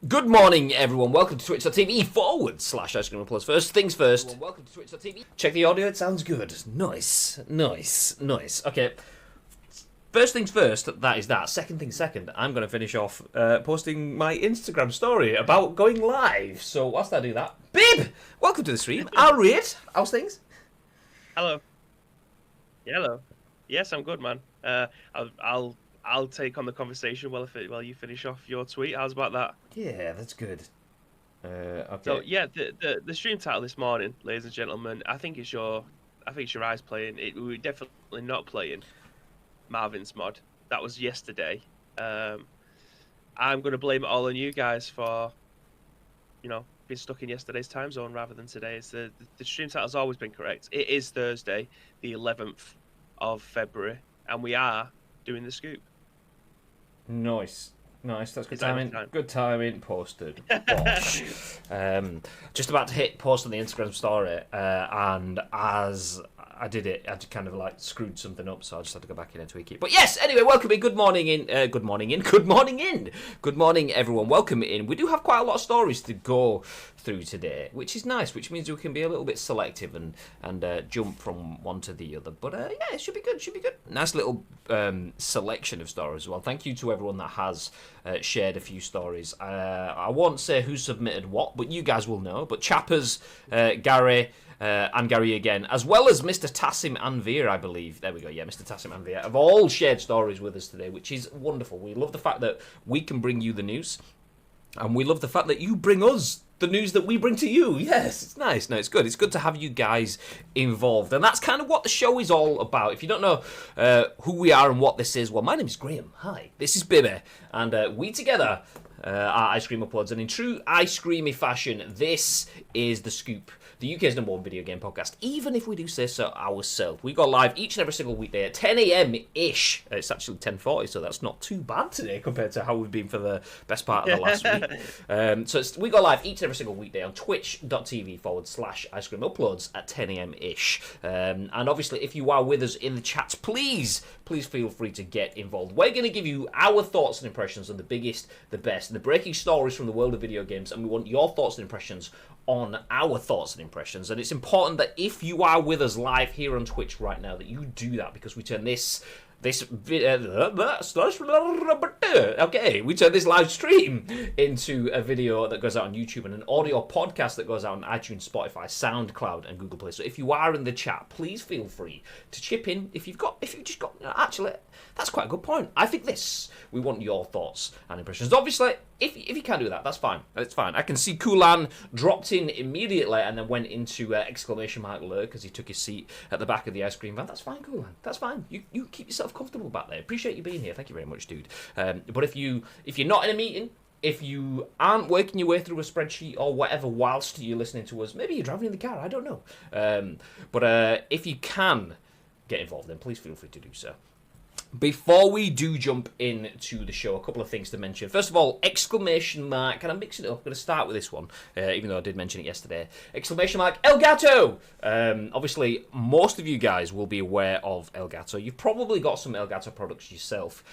Good morning, everyone. Welcome to twitch.tv/Ice Cream Plus. First things first. Welcome to twitch.tv. Check the audio. It sounds good. Nice. Okay. First things first, that is that. Second thing second, I'm going to finish off posting my Instagram story about going live. So whilst I do that, Bib, welcome to the stream. I'll read. How's things? Hello. Hello. Yes, I'm good, man. I'll take on the conversation while you finish off your tweet. How's about that? Yeah, that's good. Okay. So yeah, the stream title this morning, ladies and gentlemen, I think it's your eyes playing. We're definitely not playing Marvin's mod. That was yesterday. I'm gonna blame it all on you guys for, being stuck in yesterday's time zone rather than today's. The stream title's always been correct. It is Thursday, the 11th of February, and we are doing the scoop. Nice. That's good timing. Good timing. Posted. Bosh. Just about to hit post on the Instagram story, and as I did it, I kind of like screwed something up, so I just had to go back in and tweak it. But yes, anyway, welcome in. Good morning, everyone. Welcome in. We do have quite a lot of stories to go through today, which is nice, which means we can be a little bit selective and jump from one to the other. But yeah, it should be good. Nice little selection of stories as well. Thank you to everyone that has shared a few stories. I won't say who submitted what, but you guys will know. But Chappers, Gary, and Gary again, as well as Mr. Asim Tanvir, I believe. There we go, yeah, Mr. Asim Tanvir, have all shared stories with us today, which is wonderful. We love the fact that we can bring you the news, and we love the fact that you bring us the news that we bring to you. Yes, it's nice. No, it's good. It's good to have you guys involved, and that's kind of what the show is all about. If you don't know who we are and what this is, well, my name is Graham. Hi, this is Bibby, and we together are Ice Cream Uploads, and in true Ice Creamy fashion, this is The Scoop, the UK's #1 video game podcast, even if we do say so ourselves. We go live each and every single weekday at 10 a.m.-ish. It's actually 10:40, so that's not too bad today compared to how we've been for the best part of the last week. We go live each and every single weekday on twitch.tv/Ice Cream Uploads at 10 a.m.-ish. And obviously, if you are with us in the chats, please feel free to get involved. We're going to give you our thoughts and impressions on the biggest, the best, and the breaking stories from the world of video games, and we want your thoughts and impressions on our thoughts and impressions. And it's important that if you are with us live here on Twitch right now, that you do that, because we turn this live stream into a video that goes out on YouTube and an audio podcast that goes out on iTunes, Spotify, SoundCloud, and Google Play. So if you are in the chat, please feel free to chip in. If you've just got, actually, that's quite a good point. I think we want your thoughts and impressions. Obviously, if you can't do that, that's fine. It's fine. I can see Kulan dropped in immediately and then went into exclamation mark lurk because he took his seat at the back of the ice cream van. That's fine, Kulan. That's fine. You keep yourself comfortable back there. Appreciate you being here. Thank you very much, dude. But if you're not in a meeting, if you aren't working your way through a spreadsheet or whatever whilst you're listening to us, maybe you're driving in the car, I don't know. But if you can get involved, then please feel free to do so. Before we do jump into the show, a couple of things to mention. First of all, exclamation mark. Can I mix it up? I'm going to start with this one, even though I did mention it yesterday. Exclamation mark, Elgato! Obviously, most of you guys will be aware of Elgato. You've probably got some Elgato products yourself.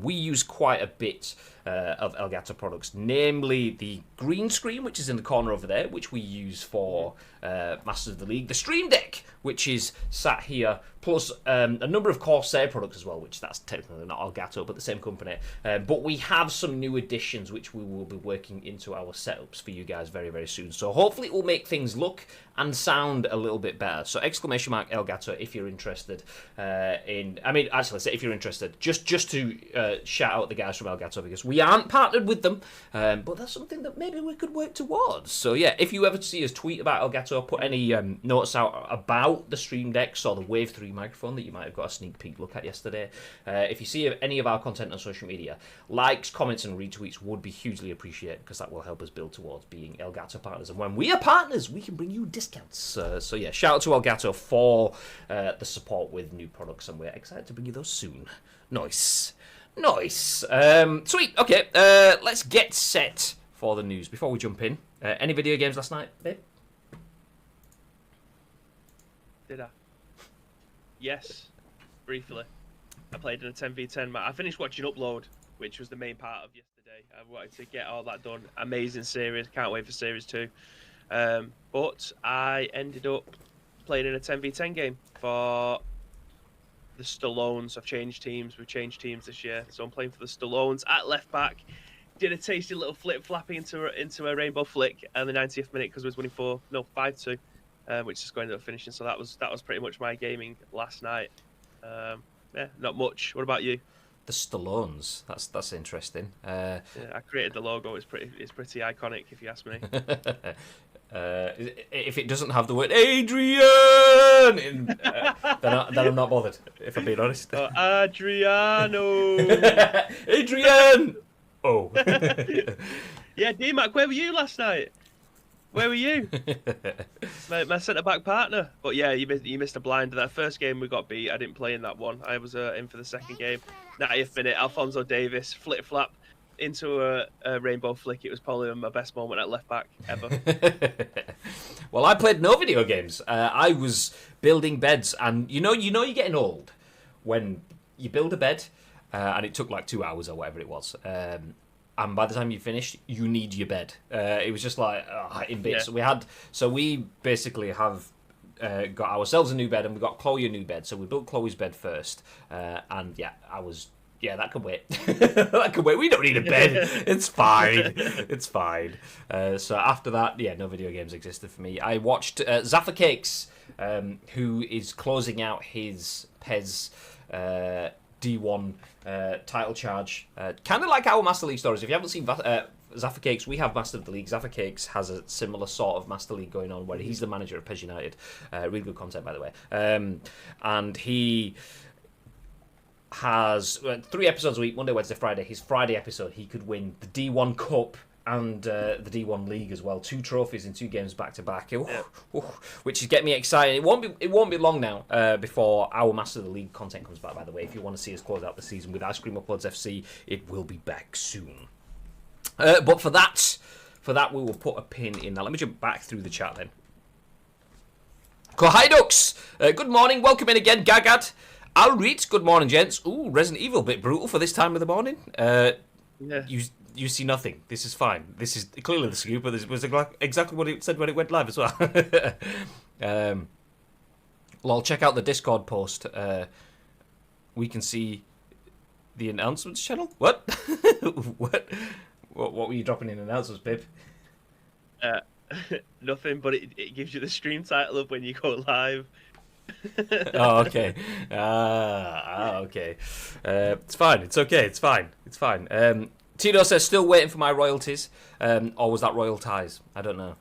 We use quite a bit of Elgato products, namely the green screen, which is in the corner over there, which we use for Masters of the League. The Stream Deck, which is sat here, plus a number of Corsair products as well, which that's technically not Elgato, but the same company. But we have some new additions which we will be working into our setups for you guys very, very soon. So hopefully it will make things look and sound a little bit better. So exclamation mark Elgato if you're interested if you're interested, just to shout out the guys from Elgato, because we aren't partnered with them, but that's something that maybe we could work towards. So yeah, if you ever see us tweet about Elgato, put any notes out about the Stream Decks or the Wave 3 microphone that you might have got a sneak peek look at yesterday. If you see any of our content on social media, likes, comments, and retweets would be hugely appreciated, because that will help us build towards being Elgato partners. And when we are partners, we can bring you discounts. So yeah, shout out to Elgato for the support with new products, and we're excited to bring you those soon. Nice. Sweet. Okay, let's get set for the news. Before we jump in, any video games last night, babe? Did I? Yes, briefly. I played in a 10v10 match. I finished watching Upload which was the main part of yesterday. I wanted to get all that done. Amazing series. Can't wait for series 2. But I ended up playing in a 10v10 game for the Stallones. I've changed teams. We've changed teams this year. So I'm playing for the Stallones at left back. Did a tasty little flip-flapping into a rainbow flick in the 90th minute because it was winning 5-2, which is going to end up finishing. So that was pretty much my gaming last night. Yeah, not much. What about you? The Stallones. That's interesting. Yeah, I created the logo. It's pretty iconic, if you ask me. If it doesn't have the word Adrian in, then I'm not bothered, if I'm being honest. Adriano! Adrian! Oh. Yeah, D-Mac, where were you last night? Where were you? my centre-back partner. But yeah, you missed a blind. That first game we got beat. I didn't play in that one. I was in for the second game. 90th minute, Alphonso Davis, flip-flap into a rainbow flick. It was probably my best moment at left back ever. Well, I played no video games. I was building beds, and you know you're getting old when you build a bed, and it took like 2 hours or whatever it was. And by the time you finished, you need your bed. It was just like in bits. Yeah. We basically have got ourselves a new bed, and we got Chloe a new bed. So we built Chloe's bed first, and that can wait. That can wait. We don't need a bed. It's fine. It's fine. So after that, no video games existed for me. I watched Zaffa Cakes, who is closing out his PES D1 title charge. Kind of like our Master League stories. If you haven't seen Zaffa Cakes, we have Master of the League. Zaffa Cakes has a similar sort of Master League going on where he's the manager of PES United. Really good content, by the way. And he has 3 episodes a week, Monday, Wednesday, Friday. His Friday episode, he could win the D1 Cup and the D1 League as well. 2 trophies in 2 games back to back, which is getting me excited. It won't be long now before our Master of the League content comes back. By the way, if you want to see us close out the season with Ice Cream Uploads FC, it will be back soon. But for that, we will put a pin in. Now let me jump back through the chat then. Hi Ducks, good morning. Welcome in again, Gagad. Al Reed, good morning, gents. Ooh, Resident Evil, bit brutal for this time of the morning. Yeah. You see nothing. This is fine. This is clearly the scoop, but this was exactly what it said when it went live as well. Lol, check out the Discord post. We can see the announcements channel. What? What were you dropping in announcements, Pip? Nothing, but it gives you the stream title of when you go live. Oh, okay. Okay. It's fine. It's okay. It's fine. It's fine. Tito says, still waiting for my royalties. Or was that royalties? I don't know.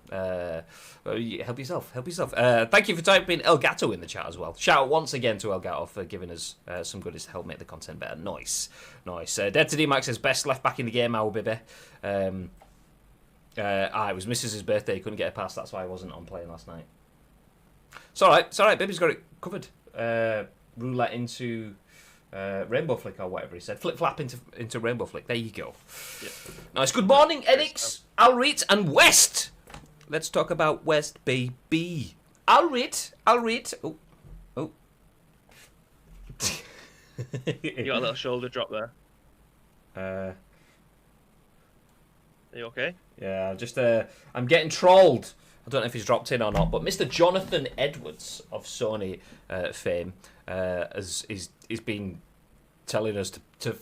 Help yourself. Help yourself. Thank you for typing El Gato in the chat as well. Shout out once again to El Gato for giving us some goodies to help make the content better. Nice. Dead to D-Max says, best left back in the game, our baby. It was Mrs.'s birthday. He couldn't get a pass. That's why I wasn't on playing last night. It's all right. Baby's got it covered. Roulette into Rainbow Flick or whatever he said. Flip-flap into Rainbow Flick. There you go. Yeah. Nice. Good morning, Enix, Alrit, and West. Let's talk about West, baby. Alrit. Oh. You got a little shoulder drop there. Are you okay? Yeah, I'm getting trolled. I don't know if he's dropped in or not, but Mr. Jonathan Edwards of Sony fame is been telling us to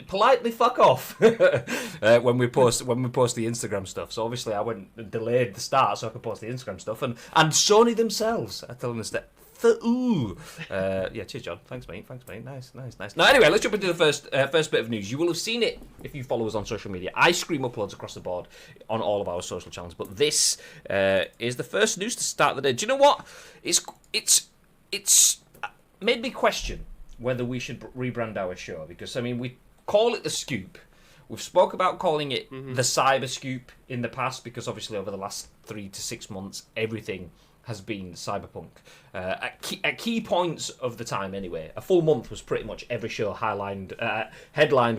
politely fuck off when we post the Instagram stuff. So obviously I went and delayed the start so I could post the Instagram stuff, and Sony themselves are telling us that. Yeah, cheers, John. Thanks, mate. Nice. Now, anyway, let's jump into the first bit of news. You will have seen it if you follow us on social media. Ice Cream uploads across the board on all of our social channels, but this is the first news to start the day. Do you know what? It's made me question whether we should rebrand our show, because I mean we call it the Scoop. We've spoke about calling it the Cyber Scoop in the past, because obviously over the last 3 to 6 months everything has been cyberpunk. At key points of the time anyway, a full month was pretty much every show headlined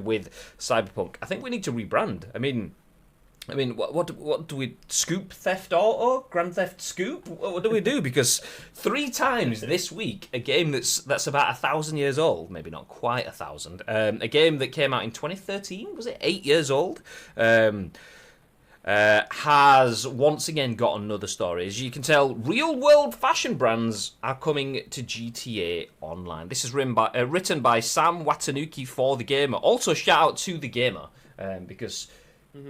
with cyberpunk. I think we need to rebrand. I mean, I mean, what do we... Scoop Theft Auto? Grand Theft Scoop? What do we do? Because 3 times this week, a game that's about 1,000 years old, maybe not quite 1,000, a game that came out in 2013, was it 8 years old? Has once again got another story. As you can tell, real-world fashion brands are coming to GTA Online. This is written by Sam Watanuki for The Gamer. Also, shout out to The Gamer, because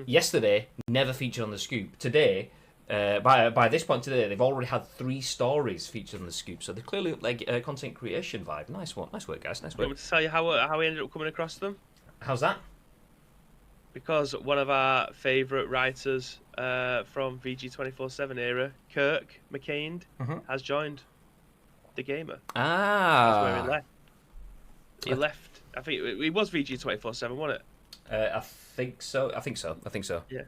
yesterday never featured on the Scoop. Today, by this point today, they've already had 3 stories featured on the Scoop. So they're clearly like a content creation vibe. Nice work, guys. Nice work. I'm going to tell you how we ended up coming across them. How's that? Because one of our favourite writers from VG247 era, Kirk McCain, has joined The Gamer. Ah. That's where he left. He left. I think it was VG247, wasn't it? I think so. Yeah.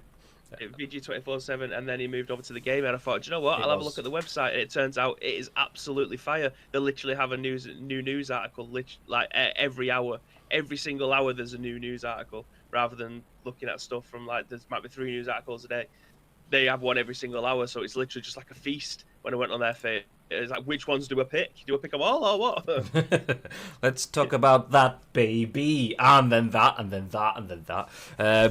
VG247, and then he moved over to The Gamer. And I thought, do you know what? I'll have a look at the website, and it turns out it is absolutely fire. They literally have a new news article like every hour. Every single hour there's a new news article, rather than looking at stuff from like there might be 3 news articles a day. They have one every single hour, so it's literally just like a feast. When I went on their feed, it's like, which ones do I pick? Do I pick them all or what? Let's talk about that, baby, and then that, and then that, and then that.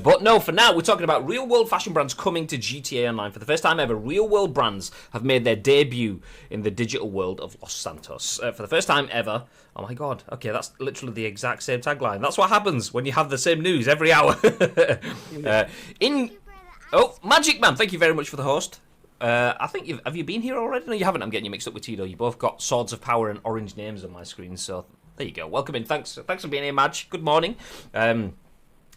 But no, for now, we're talking about real-world fashion brands coming to GTA Online. For the first time ever, real-world brands have made their debut in the digital world of Los Santos. For the first time ever, oh my god, okay, that's literally the exact same tagline. That's what happens when you have the same news every hour. Magic Man, thank you very much for the host. I think have you been here already? No, you haven't. I'm getting you mixed up with Tito. You both got Swords of Power and orange names on my screen, so there you go. Welcome in. Thanks for being here, Madge. Good morning.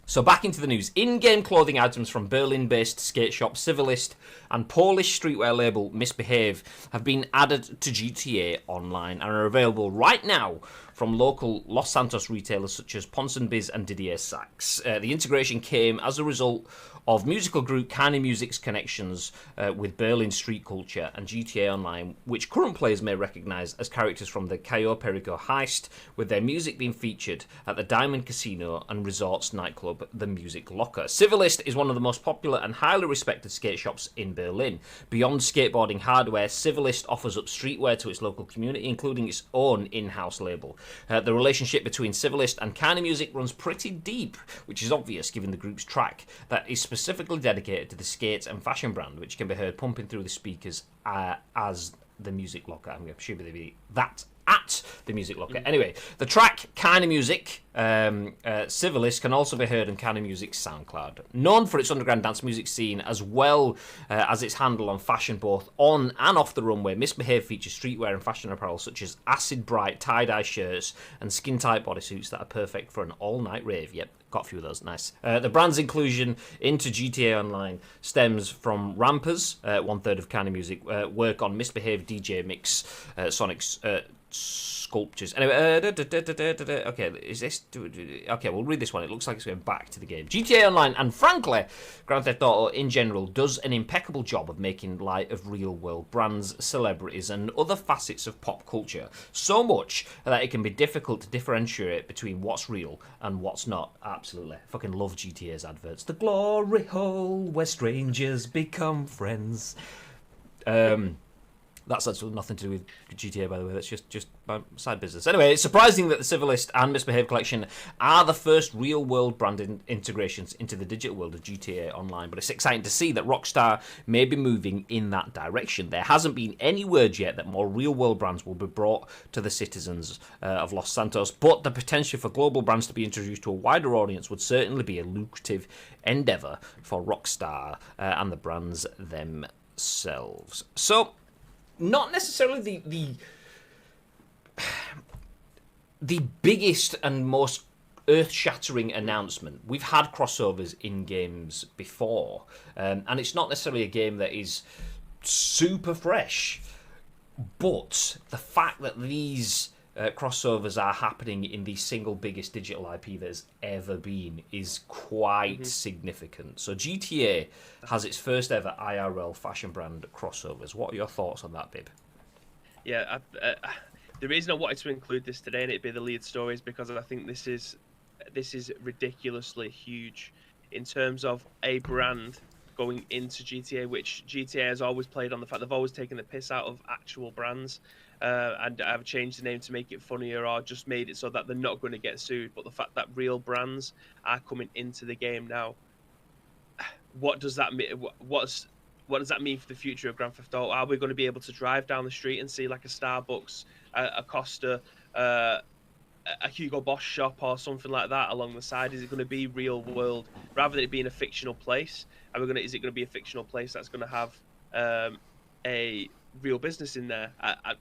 So back into the news. In-game clothing items from Berlin-based skate shop Civilist and Polish streetwear label Misbehave have been added to GTA Online and are available right now from local Los Santos retailers such as Ponson Biz and Didier Sachs. The integration came as a result of musical group Kind of Music's connections with Berlin street culture and GTA Online, which current players may recognise as characters from the Cayo Perico heist, with their music being featured at the Diamond Casino and Resorts nightclub, The Music Locker. Civilist is one of the most popular and highly respected skate shops in Berlin. Beyond skateboarding hardware, Civilist offers up streetwear to its local community, including its own in-house label. The relationship between Civilist and Kind of Music runs pretty deep, which is obvious given the group's track that is specifically dedicated to the skates and fashion brand, which can be heard pumping through the speakers as The Music Locker. I'm assuming they'd be that at The Music Locker. Anyway, the track Kind of Music, Civilist, can also be heard on Kind of Music's SoundCloud. Known for its underground dance music scene as well as its handle on fashion both on and off the runway, Misbehave features streetwear and fashion apparel such as acid bright tie-dye shirts and skin-tight bodysuits that are perfect for an all-night rave. Yep, got a few of those. Nice. The brand's inclusion into GTA Online stems from Rampers, 1/3 of Kind of Music, work on Misbehave DJ Mix, Sonic's sculptures. Anyway, okay, is this... Okay, we'll read this one. It looks like it's going back to the game. GTA Online, and frankly, Grand Theft Auto in general, does an impeccable job of making light of real-world brands, celebrities, and other facets of pop culture. So much that it can be difficult to differentiate between what's real and what's not. Absolutely. Fucking love GTA's adverts. The glory hole where strangers become friends. That's actually nothing to do with GTA, by the way. That's just my side business. Anyway, it's surprising that the Civilist and Misbehave collection are the first real-world brand integrations into the digital world of GTA Online, but it's exciting to see that Rockstar may be moving in that direction. There hasn't been any word yet that more real-world brands will be brought to the citizens of Los Santos, but the potential for global brands to be introduced to a wider audience would certainly be a lucrative endeavour for Rockstar and the brands themselves. So... not necessarily the biggest and most earth-shattering announcement. We've had crossovers in games before, and it's not necessarily a game that is super fresh, but the fact that these crossovers are happening in the single biggest digital IP there's ever been is quite significant. So GTA has its first ever IRL fashion brand crossovers. What are your thoughts on that, Bib? Yeah, the reason I wanted to include this today and it'd be the lead story is because I think this is ridiculously huge in terms of a brand going into GTA, which GTA has always played on the fact they've always taken the piss out of actual brands, and have changed the name to make it funnier, or just made it so that they're not going to get sued. But the fact that real brands are coming into the game now, what does that mean? What does that mean for the future of Grand Theft Auto? Are we going to be able to drive down the street and see like a Starbucks, a Costa, a Hugo Boss shop or something like that along the side? Is it going to be real world rather than it being a fictional place? Is it going to be a fictional place that's going to have a real business in there? I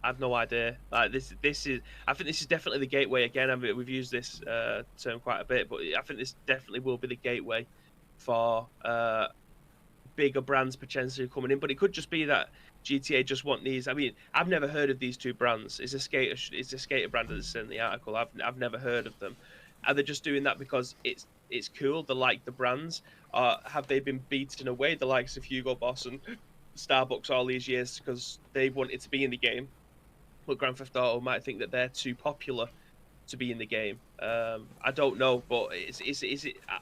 have no idea. Like this is. I think this is definitely the gateway again. I mean, we've used this term quite a bit, but I think this definitely will be the gateway for bigger brands potentially coming in. But it could just be that GTA just want these. I mean, I've never heard of these two brands. It's a skater brand that's in the article. I've never heard of them. Are they just doing that because it's cool? They like the brands. Have they been beaten away, the likes of Hugo Boss and Starbucks, all these years because they wanted to be in the game? But Grand Theft Auto might think that they're too popular to be in the game. I don't know, but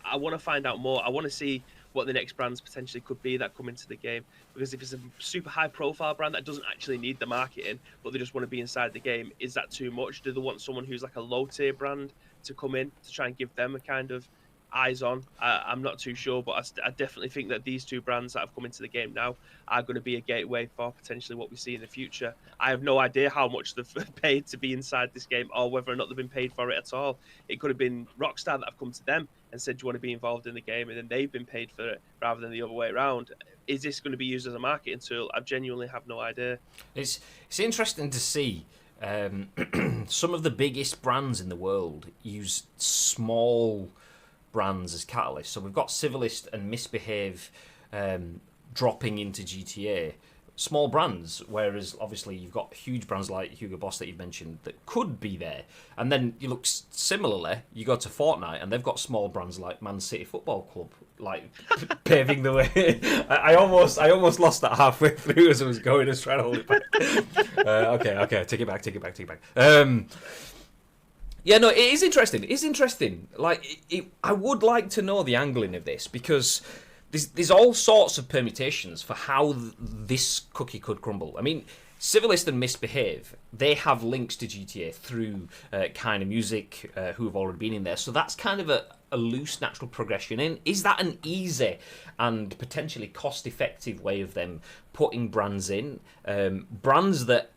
I want to find out more. I want to see what the next brands potentially could be that come into the game. Because if it's a super high-profile brand that doesn't actually need the marketing, but they just want to be inside the game, is that too much? Do they want someone who's like a low-tier brand to come in to try and give them a kind of eyes on? I'm not too sure, but I definitely think that these two brands that have come into the game now are going to be a gateway for potentially what we see in the future. I have no idea how much they've paid to be inside this game, or whether or not they've been paid for it at all. It could have been Rockstar that have come to them and said, do you want to be involved in the game? And then they've been paid for it rather than the other way around. Is this going to be used as a marketing tool? I genuinely have no idea. It's interesting to see some of the biggest brands in the world use small brands as catalysts. So we've got Civilist and Misbehave dropping into GTA. Small brands, whereas obviously you've got huge brands like Hugo Boss that you've mentioned that could be there. And then you look similarly, you go to Fortnite and they've got small brands like Man City Football Club, like paving the way. I almost lost that halfway through as I was going. I was trying to hold it back. Okay, take it back. Yeah, no, it is interesting. It's interesting. Like, I would like to know the angling of this, because there's all sorts of permutations for how this cookie could crumble. I mean, Civilist and Misbehave, they have links to GTA through Kind of Music, who have already been in there. So that's kind of a loose, natural progression in. Is that an easy and potentially cost-effective way of them putting brands in? Brands that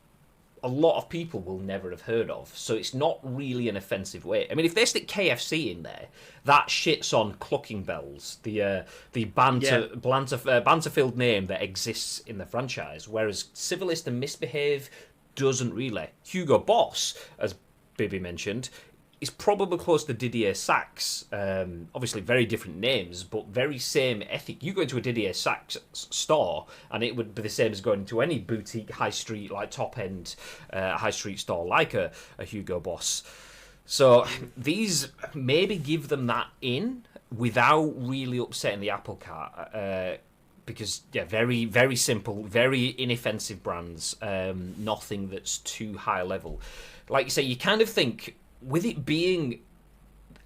a lot of people will never have heard of, so it's not really an offensive way. I mean, if they stick KFC in there, that shits on Clucking Bells, the banter-filled name that exists in the franchise, whereas Civilist and Misbehave doesn't really. Hugo Boss, as Bibby mentioned, is probably close to Didier Sacks. Obviously, very different names, but very same ethic. You go into a Didier Sacks store, and it would be the same as going into any boutique, high street, like top end high street store, like a Hugo Boss. So these maybe give them that in without really upsetting the apple cart. Because, yeah, very, very simple, very inoffensive brands. Nothing that's too high level. Like you say, you kind of think, with it being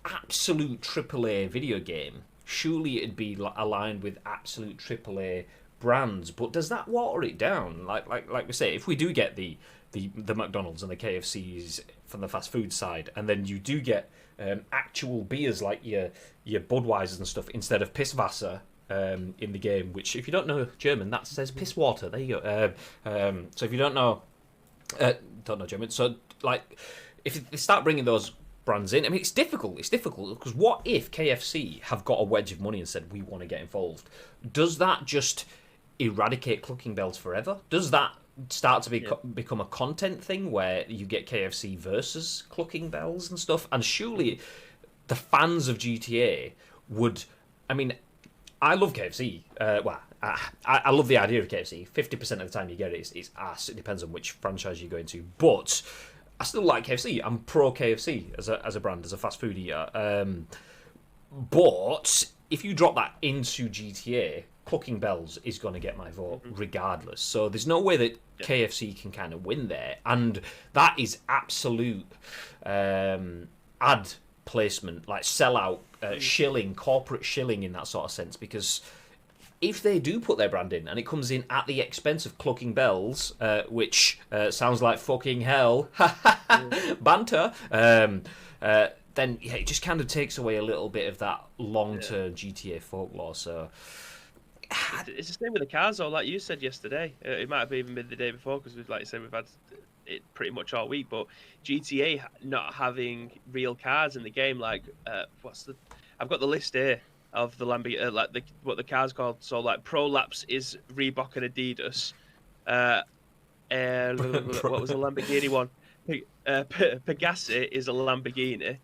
absolute AAA video game, surely it'd be aligned with absolute AAA brands. But does that water it down? Like we say, if we do get the McDonald's and the KFCs from the fast food side, and then you do get actual beers like your Budweisers and stuff instead of Pisswasser in the game, which, if you don't know German, that says piss water. There you go. So if you don't know German, so like, if they start bringing those brands in, I mean, it's difficult because what if KFC have got a wedge of money and said, we want to get involved? Does that just eradicate Clucking Bells forever? Does that start to become a content thing where you get KFC versus Clucking Bells and stuff? And surely the fans of GTA would, I mean, I love KFC. I love the idea of KFC. 50% of the time you get it, it's ass. It depends on which franchise you go into. But I still like KFC. I'm pro KFC as a brand, as a fast food eater. But if you drop that into GTA, Clucking Bells is going to get my vote regardless. So there's no way that KFC can kind of win there. And that is absolute ad placement, like sellout, shilling, corporate shilling in that sort of sense. Because if they do put their brand in and it comes in at the expense of clucking bells, which sounds like fucking hell, banter, then it just kind of takes away a little bit of that long-term GTA folklore. So it's the same with the cars, though. Like you said yesterday, it might have even been the day before, because like you said, we've had it pretty much all week. But GTA not having real cars in the game, like I've got the list here of the Lamborghini, like what the car's called. So like Prolapse is Reebok and Adidas. What was the Lamborghini one? Pegasi is a Lamborghini.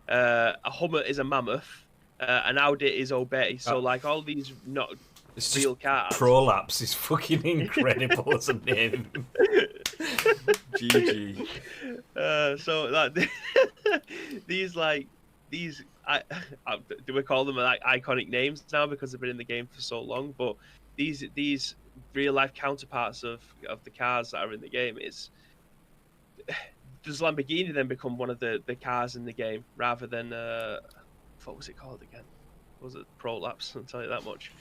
A Hummer is a Mammoth. An Audi is Obey. So like all these not it's real cars. Prolapse is fucking incredible as a name. GG. So like these do we call them like iconic names now because they've been in the game for so long? But these real life counterparts of the cars that are in the game does Lamborghini then become one of the cars in the game rather than what was it called again? Was it Prolapse? I'll tell you that much.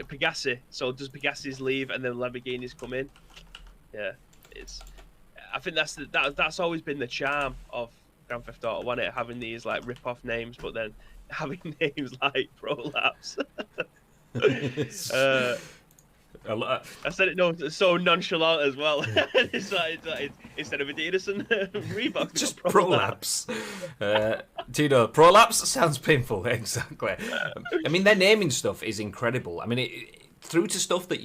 Pegasi. So does Pegasis leave and then Lamborghinis come in? Yeah, I think that's always been the charm of Grand Theft Auto, wasn't it? Having these like rip-off names, but then having names like Prolapse. I said it so nonchalant as well. It's like instead of Adidas and Reebok, just Prolapse. Tino, Prolapse sounds painful. Exactly. I mean, their naming stuff is incredible. I mean, through to stuff that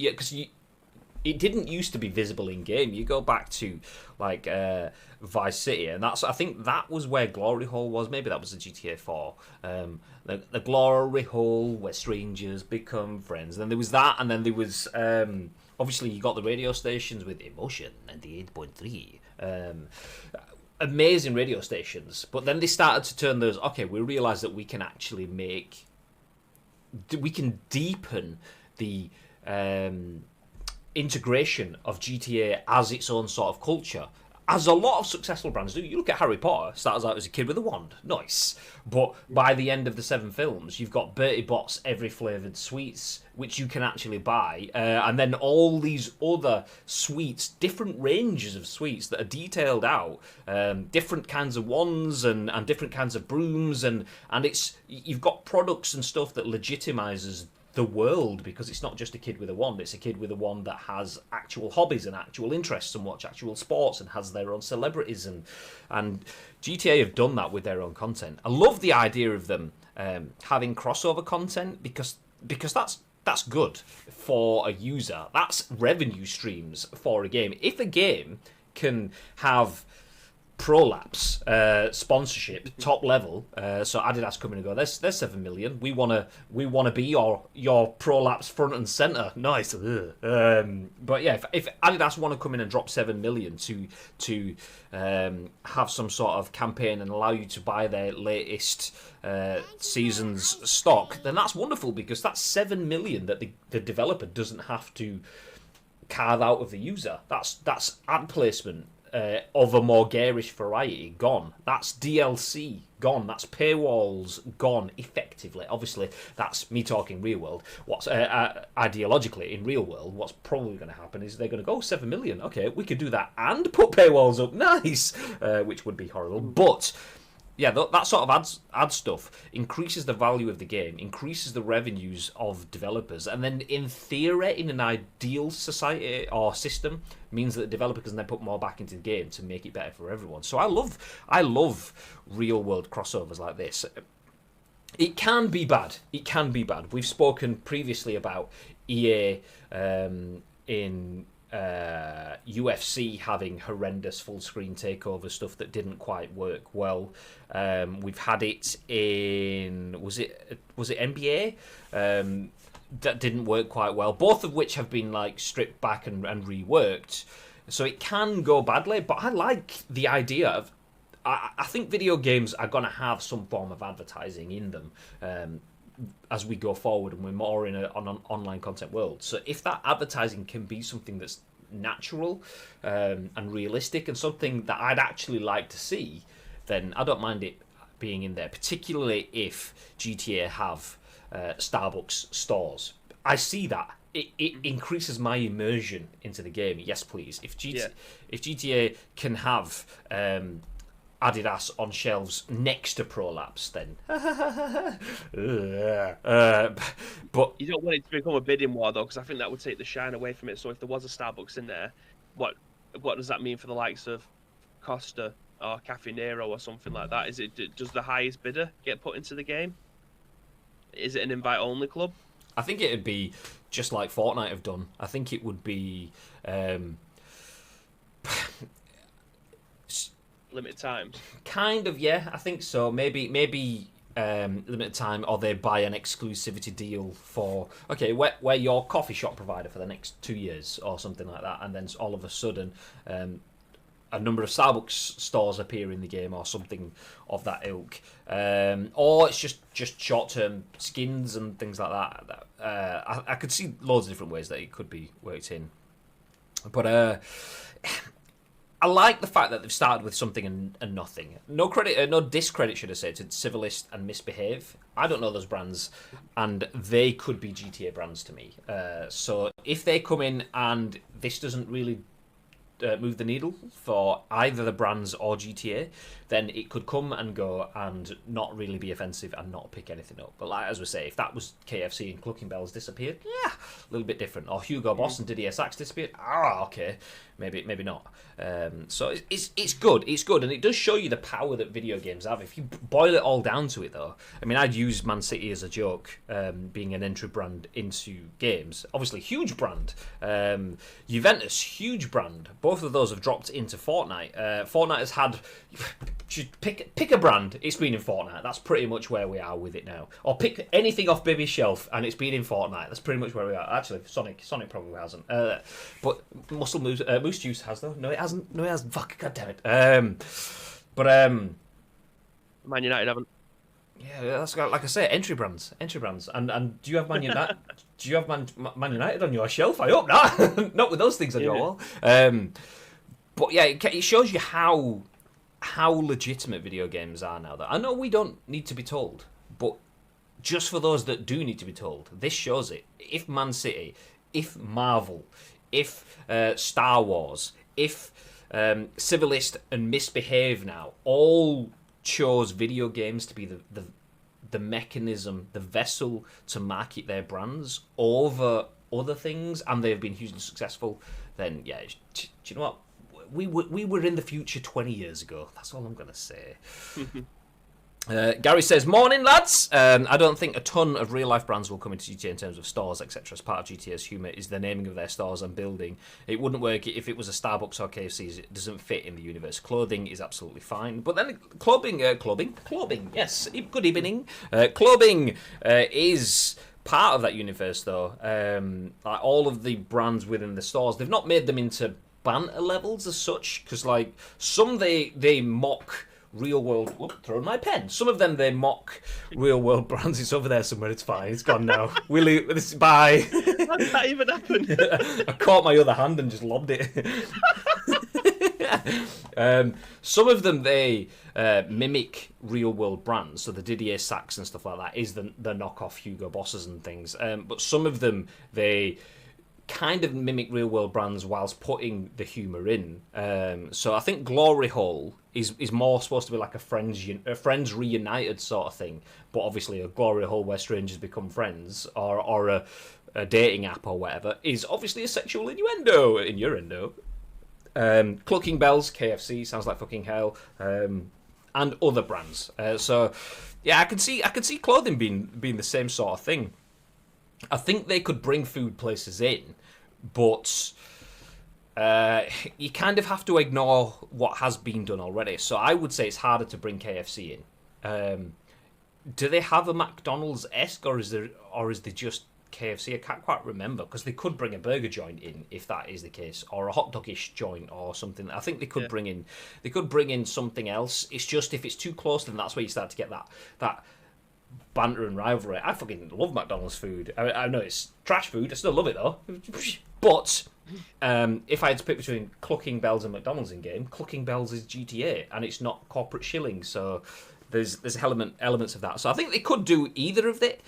it didn't used to be visible in game. You go back to like Vice City, and I think that was where Glory Hole was. Maybe that was the GTA 4. The Glory Hole where strangers become friends. Then there was that, and then there was obviously you got the radio stations with Emotion 98.3. Amazing radio stations, but then they started to turn those. Okay, we realised that we can actually we can deepen the integration of GTA as its own sort of culture, as a lot of successful brands do. You look at Harry Potter, starts out as a kid with a wand, nice, but by the end of the 7 films, you've got Bertie Bott's every flavoured sweets, which you can actually buy, and then all these other sweets, different ranges of sweets that are detailed out, different kinds of wands and different kinds of brooms, and you've got products and stuff that legitimizes the world, because it's not just a kid with a wand, it's a kid with a wand that has actual hobbies and actual interests and watch actual sports and has their own celebrities, and GTA have done that with their own content. I love the idea of them having crossover content, because that's good for a user. That's revenue streams for a game. If a game can have Prolapse sponsorship top level, so Adidas come in and go, there's 7 million, we want to be your Prolapse front and center, nice. But yeah, if Adidas want to come in and drop 7 million to have some sort of campaign and allow you to buy their latest season's stock, then that's wonderful, because that's 7 million that the developer doesn't have to carve out of the user. That's ad placement of a more garish variety gone. That's DLC gone. That's paywalls gone, effectively. Obviously, that's me talking real world. What's ideologically in real world, what's probably going to happen is they're going to go 7 million. Okay, we could do that and put paywalls up. Nice, which would be horrible, but. Yeah, that sort of ad stuff increases the value of the game, increases the revenues of developers, and then in theory, in an ideal society or system, means that the developer can then put more back into the game to make it better for everyone. So I love real world crossovers like this. It can be bad. It can be bad. We've spoken previously about EA in UFC having horrendous full screen takeover stuff that didn't quite work well. We've had it in was it NBA that didn't work quite well. Both of which have been like stripped back and reworked. So it can go badly, but I like the idea of. I think video games are going to have some form of advertising in them as we go forward, and we're more in an online content world. So if that advertising can be something that's natural and realistic and something that I'd actually like to see, then I don't mind it being in there, particularly if GTA have Starbucks stores. I see that. It increases my immersion into the game. Yes, please. If GTA can have Adidas on shelves next to Prolapse, then. But you don't want it to become a bidding war, though, because I think that would take the shine away from it. So if there was a Starbucks in there, what does that mean for the likes of Costa or Cafe Nero or something like that? Does the highest bidder get put into the game? Is it an invite-only club? I think it'd be just like Fortnite have done. I think it would be limited times. Kind of, yeah. I think so. Maybe limited time, or they buy an exclusivity deal for we're your coffee shop provider for the next 2 years or something like that, and then all of a sudden a number of Starbucks stores appear in the game or something of that ilk, or it's just short-term skins and things like that. I could see loads of different ways that it could be worked in, but I like the fact that they've started with something and nothing. No credit, no discredit, should I say, to Civilist and Misbehave. I don't know those brands, and they could be GTA brands to me. So if they come in and this doesn't really move the needle for either the brands or GTA, then it could come and go and not really be offensive and not pick anything up. But like as we say, if that was KFC and Clucking Bells disappeared, yeah, a little bit different. Or Hugo Boss and Didier Sachs disappeared, okay, maybe not. So it's good, and it does show you the power that video games have. If you boil it all down to it, though, I mean, I'd use Man City as a joke, being an entry brand into games. Obviously, huge brand. Juventus, huge brand. Both of those have dropped into Fortnite. Fortnite has had... Pick a brand, it's been in Fortnite. That's pretty much where we are with it now. Or pick anything off Bibby's shelf, and it's been in Fortnite. That's pretty much where we are. Actually, Sonic probably hasn't. But Muscle Moose Juice has, though. No, it hasn't. No, it hasn't. Fuck, God damn it. Man United haven't. Yeah, that's like I say, entry brands. And do you have Man United? Do you have Man United on your shelf? I hope not. Not with those things on your wall. But yeah, it shows you how legitimate video games are now. That I know we don't need to be told, but just for those that do need to be told, this shows it. If Man City, if Marvel, if Star Wars, if Civilist and Misbehave now all chose video games to be the mechanism, the vessel to market their brands over other things, and they've been hugely successful, then yeah, do you know what? We were in the future 20 years ago. That's all I'm going to say. Gary says, morning, lads. I don't think a ton of real-life brands will come into GTA in terms of stores, etc. As part of GTA's humour is the naming of their stores and building. It wouldn't work if it was a Starbucks or KFC's. It doesn't fit in the universe. Clothing is absolutely fine. But then clothing, yes, good evening. Clothing is... part of that universe, though. Like all of the brands within the stores, they've not made them into banter levels as such, because like some they mock real world. Whoop, throwing my pen. Some of them they mock real world brands. It's over there somewhere. It's fine. It's gone now. Willie, bye. How did that even happen? I caught my other hand and just lobbed it. Some of them they mimic real world brands, so the Didier Sachs and stuff like that is the knockoff Hugo Bosses and things. But some of them they kind of mimic real world brands whilst putting the humour in. So I think Glory Hole is more supposed to be like a friends reunited sort of thing, but obviously a Glory Hole where strangers become friends, or a dating app or whatever, is obviously a sexual innuendo. Clucking Bells, KFC, sounds like fucking hell, and other brands. So yeah, I could see clothing being the same sort of thing. I think they could bring food places in, but you kind of have to ignore what has been done already. So I would say it's harder to bring KFC in. Do they have a McDonald's-esque, or is there just KFC? I can't quite remember, because they could bring a burger joint in if that is the case, or a hot dog-ish joint or something. I think they could bring in something else. It's just if it's too close, then that's where you start to get that banter and rivalry. I fucking love McDonald's food. I know it's trash food. I still love it though. But if I had to pick between Clucking Bells and McDonald's in game, Clucking Bells is GTA, and it's not corporate shilling, so there's elements of that. So I think they could do either of it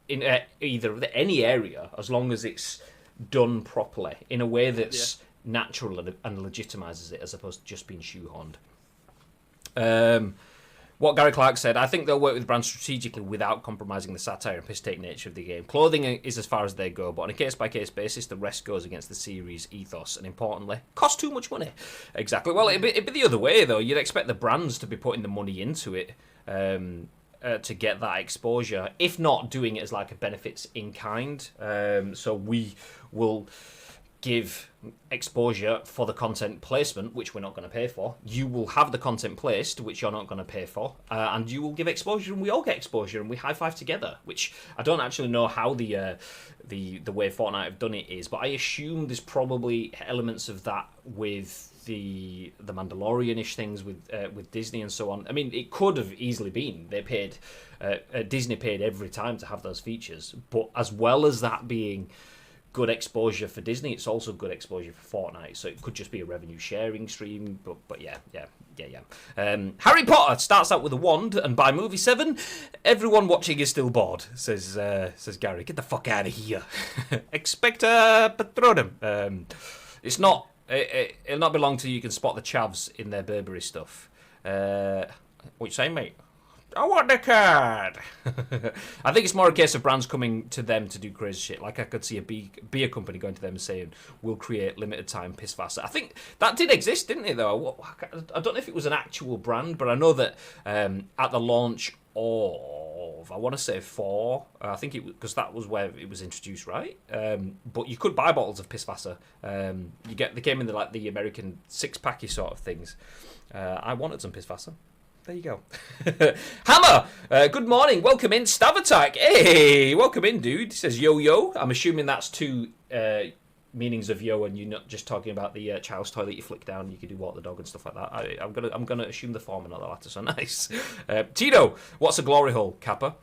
in either of any area, as long as it's done properly in a way that's natural and legitimizes it, as opposed to just being shoehorned. What Gary Clark said, I think they'll work with brands strategically without compromising the satire and piss-take nature of the game. Clothing is as far as they go, but on a case-by-case basis, the rest goes against the series' ethos, and importantly, cost too much money. Exactly. Well, it'd be the other way, though. You'd expect the brands to be putting the money into it to get that exposure, if not doing it as like a benefits in kind. So we will give exposure for the content placement, which we're not going to pay for. You will have the content placed, which you're not going to pay for, and you will give exposure, and we all get exposure, and we high five together. Which I don't actually know how the way Fortnite have done it is, but I assume there's probably elements of that with the Mandalorian-ish things with Disney and so on. I mean, it could have easily been they paid Disney paid every time to have those features, but as well as that being good exposure for Disney, it's also good exposure for Fortnite, so it could just be a revenue sharing stream, but yeah. Harry Potter starts out with a wand, and by movie 7 everyone watching is still bored, says Gary. Get the fuck out of here. Expecto Patronum. It'll not be long till you can spot the chavs in their Burberry stuff. What you saying, mate? I want the card. I think it's more a case of brands coming to them to do crazy shit. Like I could see a beer company going to them and saying, "We'll create limited time piss faster." I think that did exist, didn't it? Though I don't know if it was an actual brand, but I know that at the launch of, I want to say 4, I think it was, because that was where it was introduced, right? But you could buy bottles of piss faster. They came in the American 6-packy sort of things. I wanted some piss faster. There you go. Hammer, good morning. Welcome in. Stav Attack. Hey, welcome in, dude. He says yo. I'm assuming that's 2 meanings of yo, and you're not just talking about the child's toilet you flick down and you can do walk the dog and stuff like that. I'm gonna assume the former, not the latter. So nice. Tito, what's a glory hole, Kappa?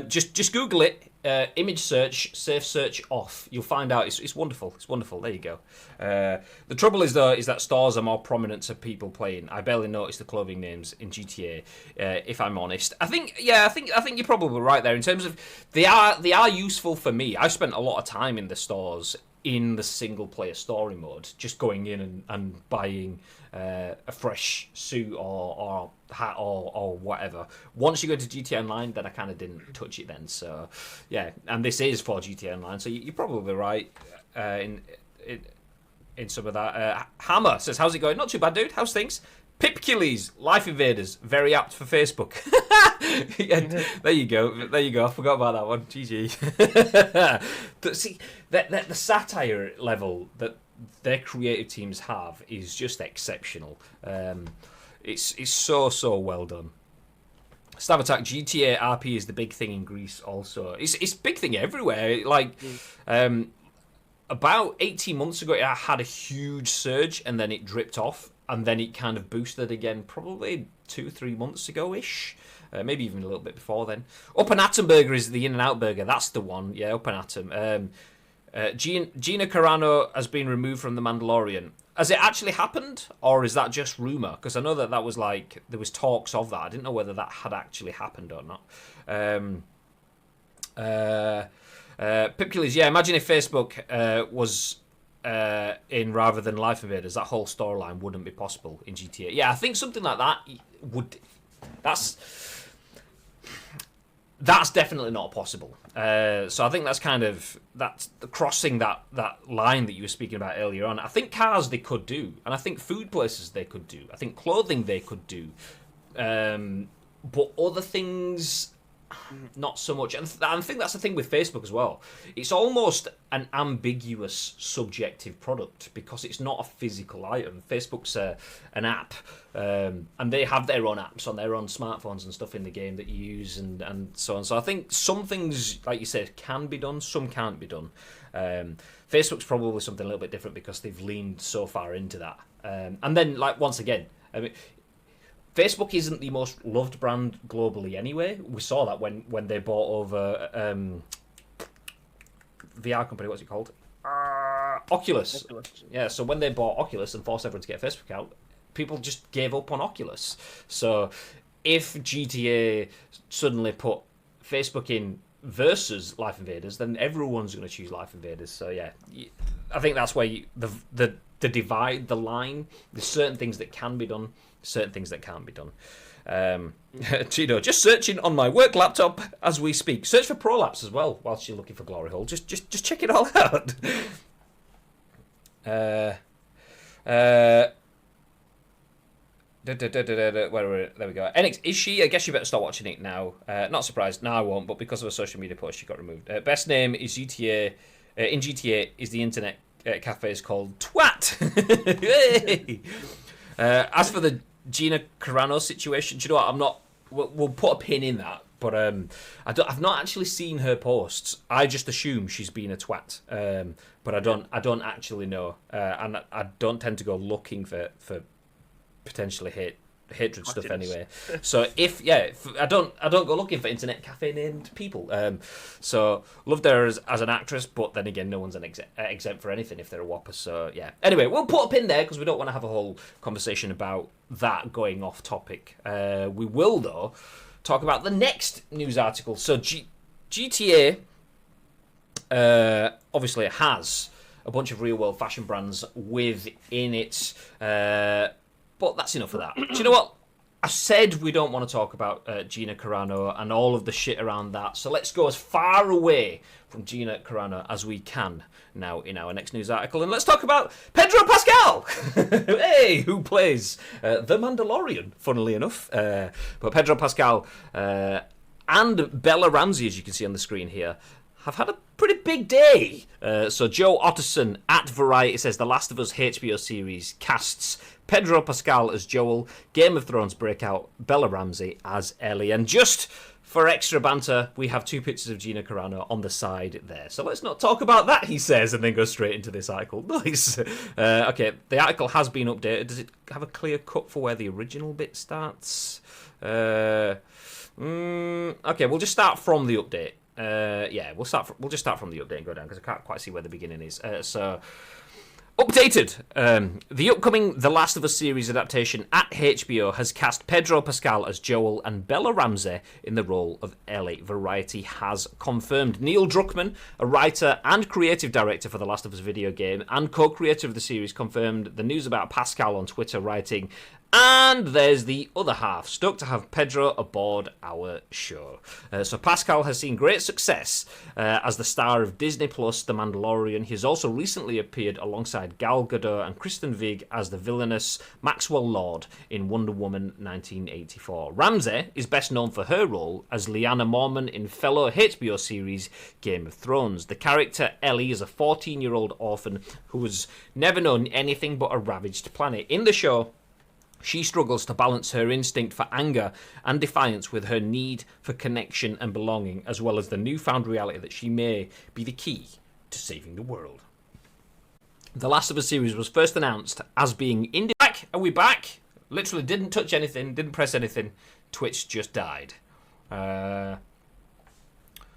Just Google it. Image search, safe search off. You'll find out. It's wonderful. It's wonderful. There you go. The trouble is that stores are more prominent to people playing. I barely notice the clothing names in GTA. If I'm honest, I think you're probably right there in terms of they are useful for me. I've spent a lot of time in the stores in the single player story mode, just going in and buying a fresh suit or hat or whatever. Once you go to GTA Online, then I kind of didn't touch it then. So yeah, and this is for GTA Online, so you're probably right in some of that. Hammer says, "How's it going?" Not too bad, dude. How's things? Pipkillies, Life Invaders, very apt for Facebook. Yeah, there you go. I forgot about that one. GG. See, the satire level that their creative teams have is just exceptional. It's so well done. Stav Attack, GTA RP is the big thing in Greece also. It's a big thing everywhere. Like, about 18 months ago, it had a huge surge, and then it dripped off, and then it kind of boosted again probably 2-3 months ago-ish. Maybe even a little bit before then. Up and Atom Burger is the In-N-Out burger. That's the one. Yeah, Up and Atom. Gina Carano has been removed from The Mandalorian. Has it actually happened, or is that just rumour? Because I know that was like, there was talks of that. I didn't know whether that had actually happened or not. Pipkillies, yeah, imagine if Facebook was in rather than Life Invaders. That whole storyline wouldn't be possible in GTA. Yeah, I think something like that would... That's definitely not possible. So I think that's crossing that line that you were speaking about earlier on. I think cars they could do, and I think food places they could do. I think clothing they could do, but other things not so much. And I think that's the thing with Facebook as well. It's almost an ambiguous, subjective product because it's not a physical item. Facebook's an app, and they have their own apps on their own smartphones and stuff in the game that you use and so on. So I think some things, like you said, can be done, some can't be done. Facebook's probably something a little bit different because they've leaned so far into that. And then, like, once again, I mean, Facebook isn't the most loved brand globally anyway. We saw that when they bought over VR company, what's it called? Oculus. Yeah, so when they bought Oculus and forced everyone to get a Facebook account, people just gave up on Oculus. So if GTA suddenly put Facebook in versus Life Invaders, then everyone's going to choose Life Invaders. So yeah, I think that's where the divide the line. There's certain things that can be done, certain things that can't be done. Tino, just searching on my work laptop as we speak. Search for Prolapse as well whilst you're looking for Glory Hole. Just check it all out. There we go. Enix, is she? I guess you better start watching it now. Not surprised. No, I won't. But because of a social media post, she got removed. Best name is GTA. In GTA, is the internet cafe is called Twat. Hey! As for the Gina Carano situation, do you know what? I'm not. We'll put a pin in that. But I've not actually seen her posts. I just assume she's been a twat. But I don't actually know. And I don't tend to go looking for potentially hatred stuff anyway. So if I don't go looking for internet cafe named people. So loved her as an actress, but then again, no one's exempt for anything if they're a whopper. So yeah. Anyway, we'll put a pin there because we don't want to have a whole conversation about that going off topic. We will though talk about the next news article. So GTA obviously has a bunch of real world fashion brands within it. But that's enough of that. Do you know what? I said we don't want to talk about Gina Carano and all of the shit around that. So let's go as far away from Gina Carano as we can now in our next news article. And let's talk about Pedro Pascal! Hey, who plays The Mandalorian, funnily enough. But Pedro Pascal and Bella Ramsey, as you can see on the screen here, have had a pretty big day. So Joe Otterson at Variety says The Last of Us HBO series casts Pedro Pascal as Joel, Game of Thrones breakout Bella Ramsey as Ellie. And just for extra banter, we have two pictures of Gina Carano on the side there. So let's not talk about that, he says, and then go straight into this article. Nice. Okay, the article has been updated. Does it have a clear cut for where the original bit starts? Okay, we'll just start from the update. We'll just start from the update and go down because I can't quite see where the beginning is. Updated. The upcoming The Last of Us series adaptation at HBO has cast Pedro Pascal as Joel and Bella Ramsey in the role of Ellie. Variety has confirmed. Neil Druckmann, a writer and creative director for The Last of Us video game and co-creator of the series, confirmed the news about Pascal on Twitter, writing, "And there's the other half. Stoked to have Pedro aboard our show." So Pascal has seen great success as the star of Disney Plus The Mandalorian. He has also recently appeared alongside Gal Gadot and Kristen Wiig as the villainous Maxwell Lord in Wonder Woman 1984. Ramsey is best known for her role as Lyanna Mormont in fellow HBO series Game of Thrones. The character Ellie is a 14-year-old orphan who has never known anything but a ravaged planet. In the show, she struggles to balance her instinct for anger and defiance with her need for connection and belonging, as well as the newfound reality that she may be the key to saving the world. The Last of Us series was first announced as being indie. Back? Are we back? Literally didn't touch anything, didn't press anything. Twitch just died. Okay,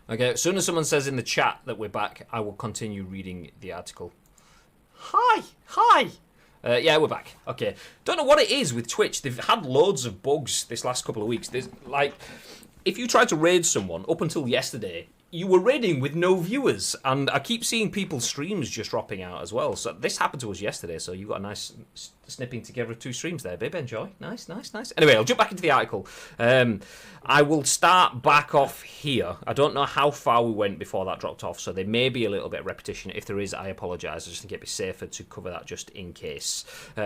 as soon as someone says in the chat that we're back, I will continue reading the article. Hi! Yeah, we're back. Okay. Don't know what it is with Twitch. They've had loads of bugs this last couple of weeks. There's if you tried to raid someone up until yesterday, you were raiding with no viewers, and I keep seeing people's streams just dropping out as well. So this happened to us yesterday, so you got a nice snipping together of two streams there, babe. Enjoy. Nice. Anyway, I'll jump back into the article. I will start back off here. I don't know how far we went before that dropped off, so there may be a little bit of repetition. If there is, I apologise. I just think it'd be safer to cover that just in case.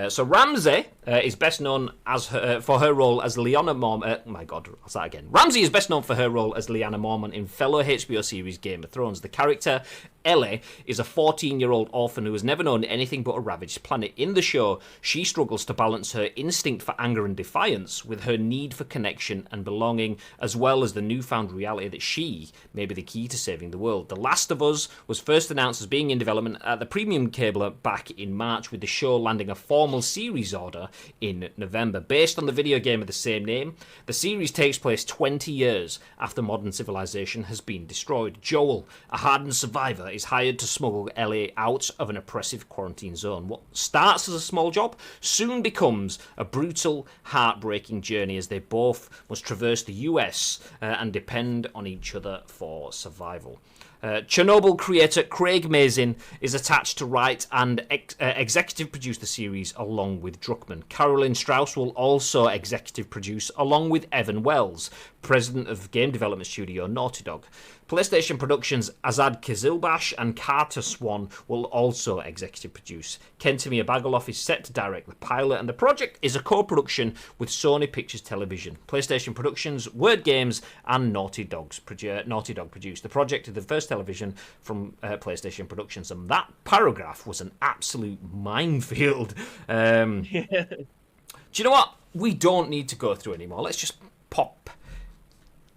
So Ramsey is best known as for her role as Lyanna Mormont. Oh my God, I'll start again. Ramsey is best known for her role as Lyanna Mormont in fellow HBO series Game of Thrones. The character Ellie is a 14-year-old orphan who has never known anything but a ravaged planet. In the show, she struggles to balance her instinct for anger and defiance with her need for connection and belonging, as well as the newfound reality that she may be the key to saving the world. The Last of Us was first announced as being in development at the premium cabler back in March, with the show landing a formal series order in November. Based on the video game of the same name, the series takes place 20 years after modern civilization has been destroyed. destroyed. Joel, a hardened survivor, is hired to smuggle Ellie out of an oppressive quarantine zone. What starts as a small job soon becomes a brutal, heartbreaking journey as they both must traverse the US and depend on each other for survival. Chernobyl creator Craig Mazin is attached to write and executive produce the series along with Druckmann. Carolyn Strauss will also executive produce along with Evan Wells, president of game development studio Naughty Dog. PlayStation Productions' Azad Kizilbash and Carter Swan will also executive produce. Kentamir Bagalov is set to direct the pilot, and the project is a co-production with Sony Pictures Television. PlayStation Productions, Word Games, and Naughty Dog produced. The project is the first television from PlayStation Productions, and that paragraph was an absolute minefield. Do you know what? We don't need to go through anymore. Let's just pop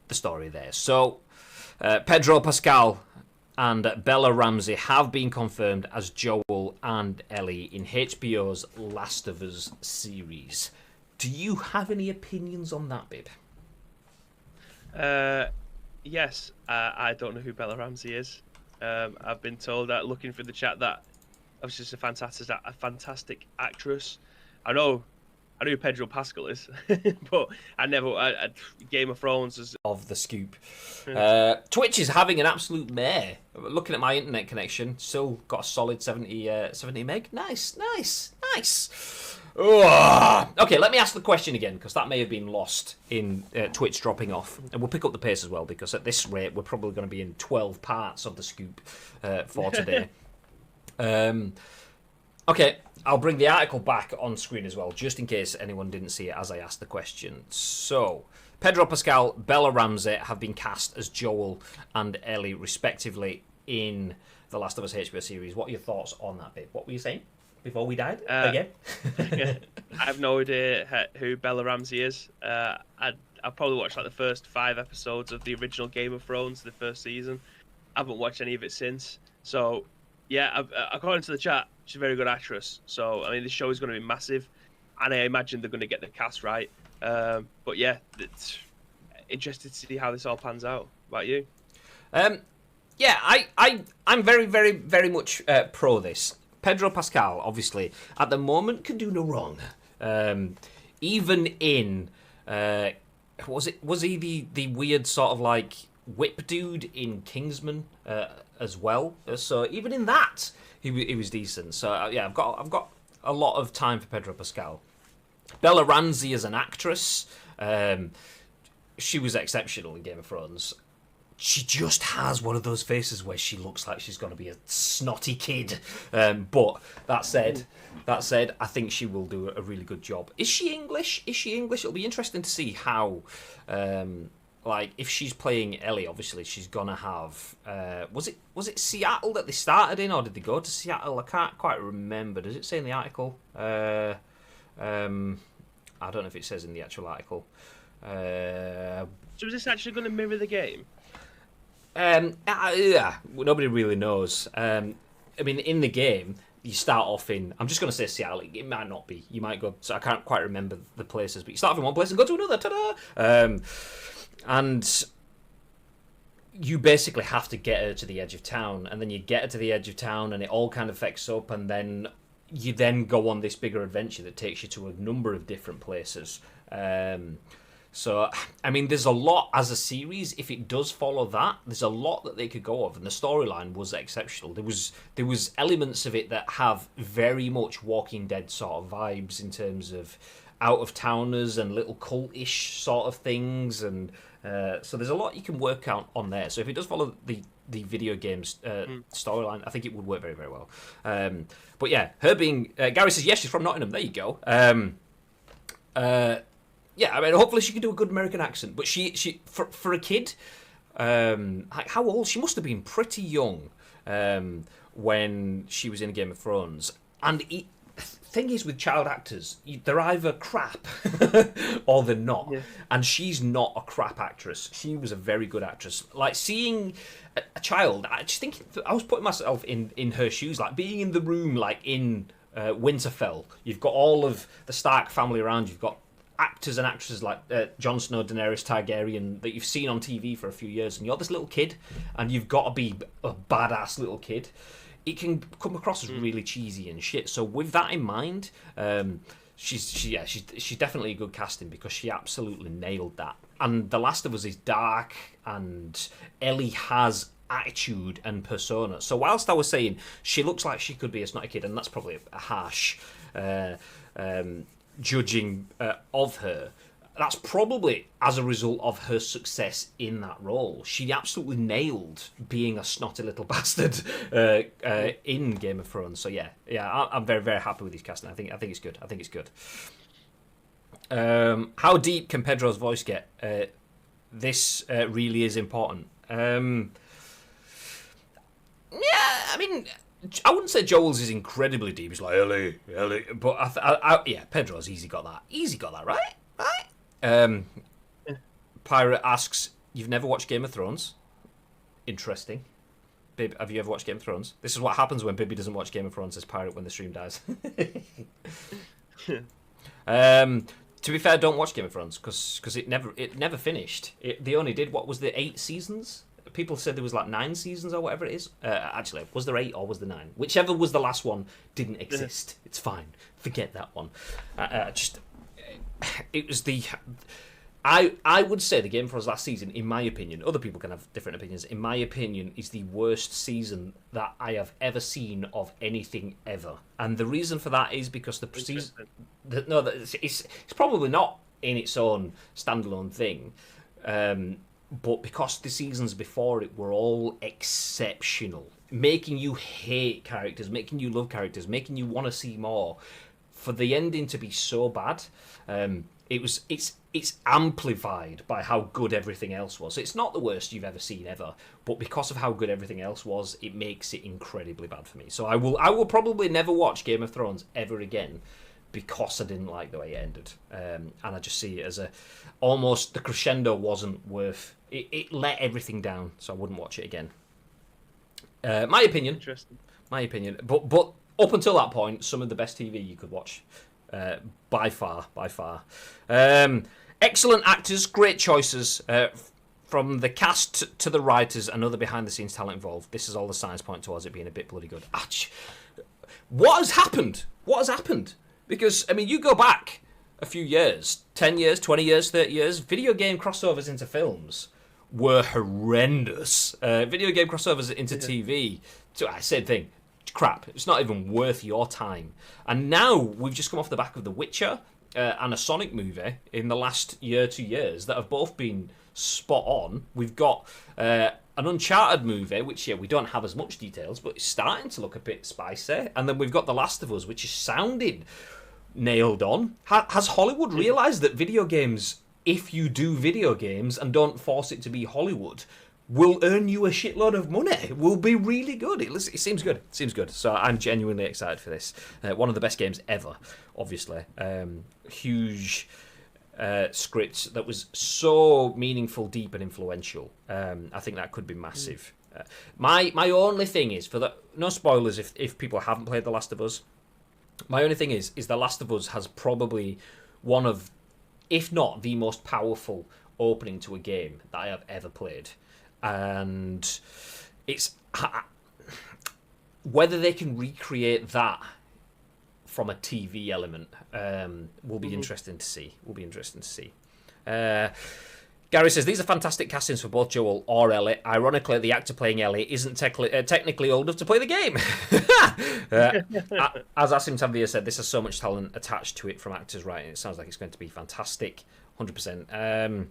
the story there. So, Pedro Pascal and Bella Ramsey have been confirmed as Joel and Ellie in HBO's Last of Us series. Do you have any opinions on that, babe? Yes, I don't know who Bella Ramsey is. I've been told that looking through the chat that was just a fantastic actress. I know who Pedro Pascal is, but Game of Thrones is of the scoop. Twitch is having an absolute mare. Looking at my internet connection, still got a solid 70 meg. Nice. Oh. Okay, let me ask the question again, because that may have been lost in Twitch dropping off. And we'll pick up the pace as well, because at this rate, we're probably going to be in 12 parts of the scoop for today. Okay, I'll bring the article back on screen as well, just in case anyone didn't see it as I asked the question. So, Pedro Pascal, Bella Ramsey have been cast as Joel and Ellie, respectively, in The Last of Us HBO series. What are your thoughts on that, babe? What were you saying before we died again? I have no idea who Bella Ramsey is. I probably watched like the first 5 episodes of the original Game of Thrones, the first season. I haven't watched any of it since. So, yeah, according to the chat, she's a very good actress. So, I mean, this show is going to be massive, and I imagine they're going to get the cast right. But yeah, it's interested to see how this all pans out. What about you? Yeah, I'm very, very, very much pro this. Pedro Pascal, obviously, at the moment can do no wrong. Even in was he the weird sort of like whip dude in Kingsman as well? So even in that, he was decent. So yeah, I've got a lot of time for Pedro Pascal. Bella Ramsey as an actress, she was exceptional in Game of Thrones. She just has one of those faces where she looks like she's going to be a snotty kid. But that said, I think she will do a really good job. Is she English? It'll be interesting to see how, like, if she's playing Ellie, obviously she's going to have... was it Seattle that they started in, or did they go to Seattle? I can't quite remember. Does it say in the article? I don't know if it says in the actual article. So is this actually going to mirror the game? Yeah, nobody really knows. I mean, in the game, you start off in... I'm just going to say Seattle. It might not be. You might go... So I can't quite remember the places, but you start off in one place and go to another. Ta-da! And you basically have to get her to the edge of town, and then you get her to the edge of town, and it all kind of affects up, and then you then go on this bigger adventure that takes you to a number of different places. So, I mean, there's a lot as a series. If it does follow that, there's a lot that they could go of, and the storyline was exceptional. There was elements of it that have very much Walking Dead sort of vibes in terms of out-of-towners and little cultish sort of things, and so there's a lot you can work out on there. So if it does follow the video game's storyline, I think it would work very, very well. But yeah, her being... Gary says, yes, she's from Nottingham. There you go. Yeah, I mean, hopefully she can do a good American accent. But she for a kid, how old? She must have been pretty young when she was in Game of Thrones. And the thing is with child actors, they're either crap or they're not. Yeah. And she's not a crap actress. She was a very good actress. Like, seeing a child, I just think... I was putting myself in her shoes, like being in the room, like in Winterfell. You've got all of the Stark family around. You've got actors and actresses like Jon Snow, Daenerys Targaryen that you've seen on TV for a few years, and you're this little kid, and you've got to be a badass little kid, it can come across as really cheesy and shit. So with that in mind, she's definitely a good casting because she absolutely nailed that. And The Last of Us is dark, and Ellie has attitude and persona. So whilst I was saying she looks like she could be a snotty kid, and that's probably a harsh judging of her, that's probably as a result of her success in that role. She absolutely nailed being a snotty little bastard in Game of Thrones. So yeah, I'm very, very happy with his casting. I think it's good. I think it's good. How deep can Pedro's voice get? This really is important. Yeah, I mean, I wouldn't say Joel's is incredibly deep. He's like Ellie, but yeah, Pedro's easy got that, right? Pirate asks, "You've never watched Game of Thrones? Interesting. Bib, have you ever watched Game of Thrones? This is what happens when Bibby doesn't watch Game of Thrones," says Pirate when the stream dies. To be fair, don't watch Game of Thrones because it never finished. They only did, what was the 8 seasons? People said there was like 9 seasons or whatever it is. Actually, was there 8 or was there 9? Whichever was the last one didn't exist. It's fine. Forget that one. It was the. I would say the Game of Thrones last season, in my opinion, other people can have different opinions. In my opinion, is the worst season that I have ever seen of anything ever. And the reason for that is because the season. It's probably not in its own standalone thing. But because the seasons before it were all exceptional, making you hate characters, making you love characters, making you want to see more, for the ending to be so bad, it's amplified by how good everything else was. It's not the worst you've ever seen ever, but because of how good everything else was, it makes it incredibly bad for me. So I will probably never watch Game of Thrones ever again, because I didn't like the way it ended, and I just see it as almost the crescendo wasn't worth. It let everything down, so I wouldn't watch it again. My opinion. Interesting. My opinion, but up until that point, some of the best TV you could watch, by far. Excellent actors, great choices. From the cast to the writers and other behind-the-scenes talent involved, this is all the signs point towards it being a bit bloody good. What has happened? Because, I mean, you go back a few years, 10 years, 20 years, 30 years, video game crossovers into films were horrendous. Video game crossovers into TV, same thing, crap. It's not even worth your time. And now we've just come off the back of The Witcher and a Sonic movie in the last year, 2 years, that have both been spot on. We've got an Uncharted movie, which, we don't have as much details, but it's starting to look a bit spicy. And then we've got The Last of Us, which is sounding nailed on. Has Hollywood realised that video games, if you do video games and don't force it to be Hollywood, will earn you a shitload of money? It will be really good. It seems good. It seems good. So I'm genuinely excited for this. One of the best games ever, obviously. Huge script that was so meaningful, deep, and influential. I think that could be massive. My only thing is, no spoilers if people haven't played The Last of Us, my only thing is The Last of Us has probably one of, if not the most powerful opening to a game that I have ever played. And it's whether they can recreate that from a TV element will be interesting to see. Gary says, these are fantastic castings for both Joel or Ellie. Ironically, the actor playing Ellie isn't technically old enough to play the game. As Asim Tanvir said, this has so much talent attached to it from actors writing. It sounds like it's going to be fantastic, 100%.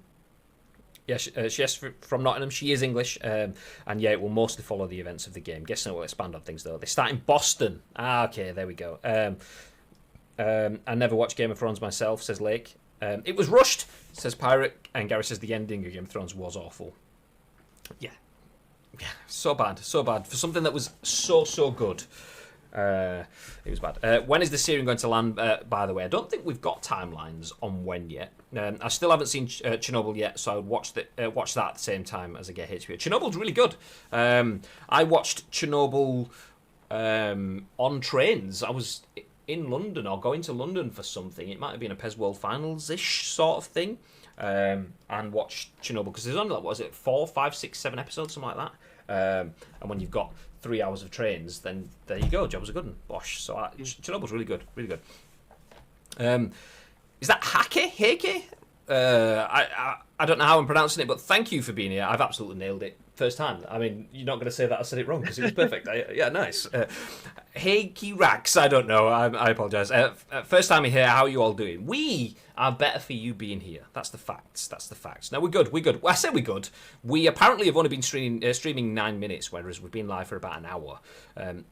She's from Nottingham. She is English, and it will mostly follow the events of the game. Guessing it will expand on things, though. They start in Boston. Okay, there we go. I never watched Game of Thrones myself, says Lake. It was rushed, says Pirate, and Gary says the ending of Game of Thrones was awful. Yeah, so bad for something that was so good. It was bad. When is the series going to land? By the way, I don't think we've got timelines on when yet. I still haven't seen Chernobyl yet, so I would watch that at the same time as I get HBO. Chernobyl's really good. I watched Chernobyl on trains. in London or going to London for something, it might have been a PES World Finals-ish sort of thing, and watch Chernobyl, because there's only, like, what is it, 4, 5, 6, 7 episodes, something like that. And when you've got 3 hours of trains, then there you go, job's a good one. Bosh. So Chernobyl's really good, really good. Is that Heike? I don't know how I'm pronouncing it, but thank you for being here. I've absolutely nailed it. First time. I mean, you're not going to say that I said it wrong, because it was perfect. Yeah, nice. Heike Rax, I don't know. I apologise. First time here, how are you all doing? We are better for you being here. That's the facts. No, we're good. Well, I said we're good. We apparently have only been streaming 9 minutes, whereas we've been live for about an hour.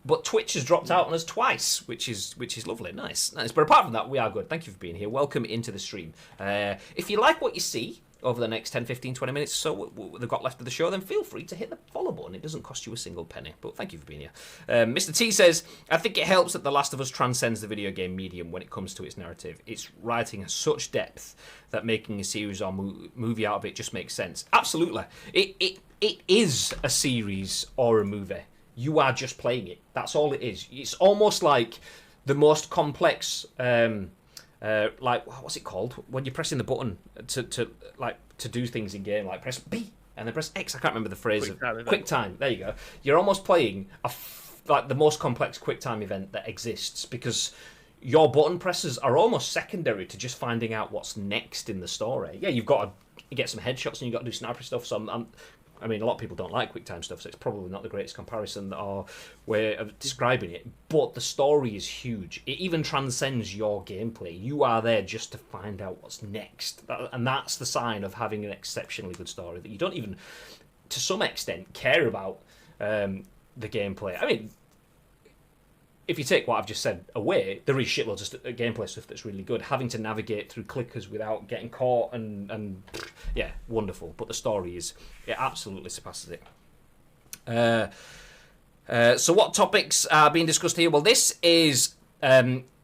But Twitch has dropped out on us twice, which is lovely. Nice. But apart from that, we are good. Thank you for being here. Welcome into the stream. If you like what you see over the next 10, 15, 20 minutes so they've got left of the show, then feel free to hit the follow button. It doesn't cost you a single penny. But thank you for being here. Mr. T says, I think it helps that The Last of Us transcends the video game medium when it comes to its narrative. It's writing has such depth that making a series or movie out of it just makes sense. Absolutely. It is a series or a movie. You are just playing it. That's all it is. It's almost like the most complex... like, what's it called when you're pressing the button to do things in game, like press B and then press X. I can't remember the phrase. Quick time. There you go. You're almost playing like the most complex quick time event that exists, because your button presses are almost secondary to just finding out what's next in the story. Yeah, you've got to get some headshots and you've got to do sniper stuff. So I mean, a lot of people don't like QuickTime stuff, so it's probably not the greatest comparison or way of describing it. But the story is huge. It even transcends your gameplay. You are there just to find out what's next. And that's the sign of having an exceptionally good story, that you don't even, to some extent, care about the gameplay. I mean, if you take what I've just said away, there is shitloads of gameplay stuff that's really good. Having to navigate through clickers without getting caught and yeah, wonderful. But the story it absolutely surpasses it. So what topics are being discussed here? Well, this is...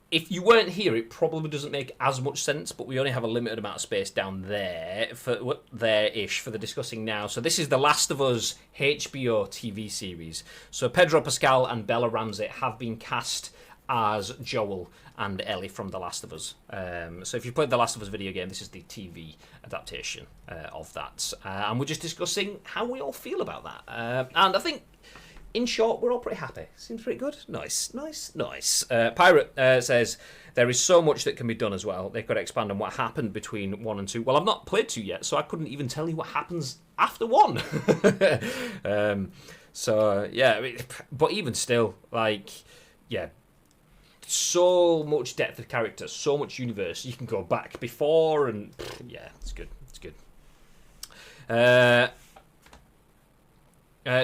if you weren't here, it probably doesn't make as much sense, but we only have a limited amount of space down there, for the discussing now. So this is The Last of Us HBO TV series. So Pedro Pascal and Bella Ramsey have been cast as Joel and Ellie from The Last of Us. So if you played The Last of Us video game, this is the TV adaptation of that. And we're just discussing how we all feel about that. And I think... in short, we're all pretty happy. Seems pretty good. Nice. Pirate says, there is so much that can be done as well. They could expand on what happened between 1 and 2. Well, I've not played 2 yet, so I couldn't even tell you what happens after 1. Yeah, I mean, but even still, like, yeah, so much depth of character, so much universe. You can go back before, and yeah, it's good.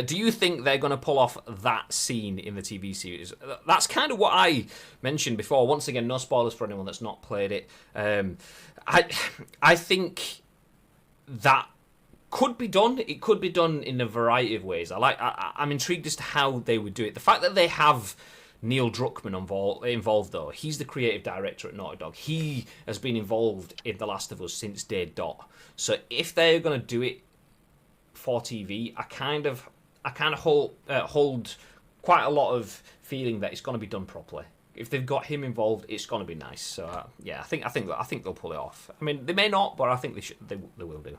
Do you think they're going to pull off that scene in the TV series? That's kind of what I mentioned before. Once again, no spoilers for anyone that's not played it. I think that could be done. It could be done in a variety of ways. I'm intrigued as to how they would do it. The fact that they have Neil Druckmann involved, though, he's the creative director at Naughty Dog. He has been involved in The Last of Us since day dot. So if they're going to do it for TV, I kind of hold quite a lot of feeling that it's going to be done properly. If they've got him involved, it's going to be nice. So yeah, I think they'll pull it off. I mean, they may not, but I think they will do.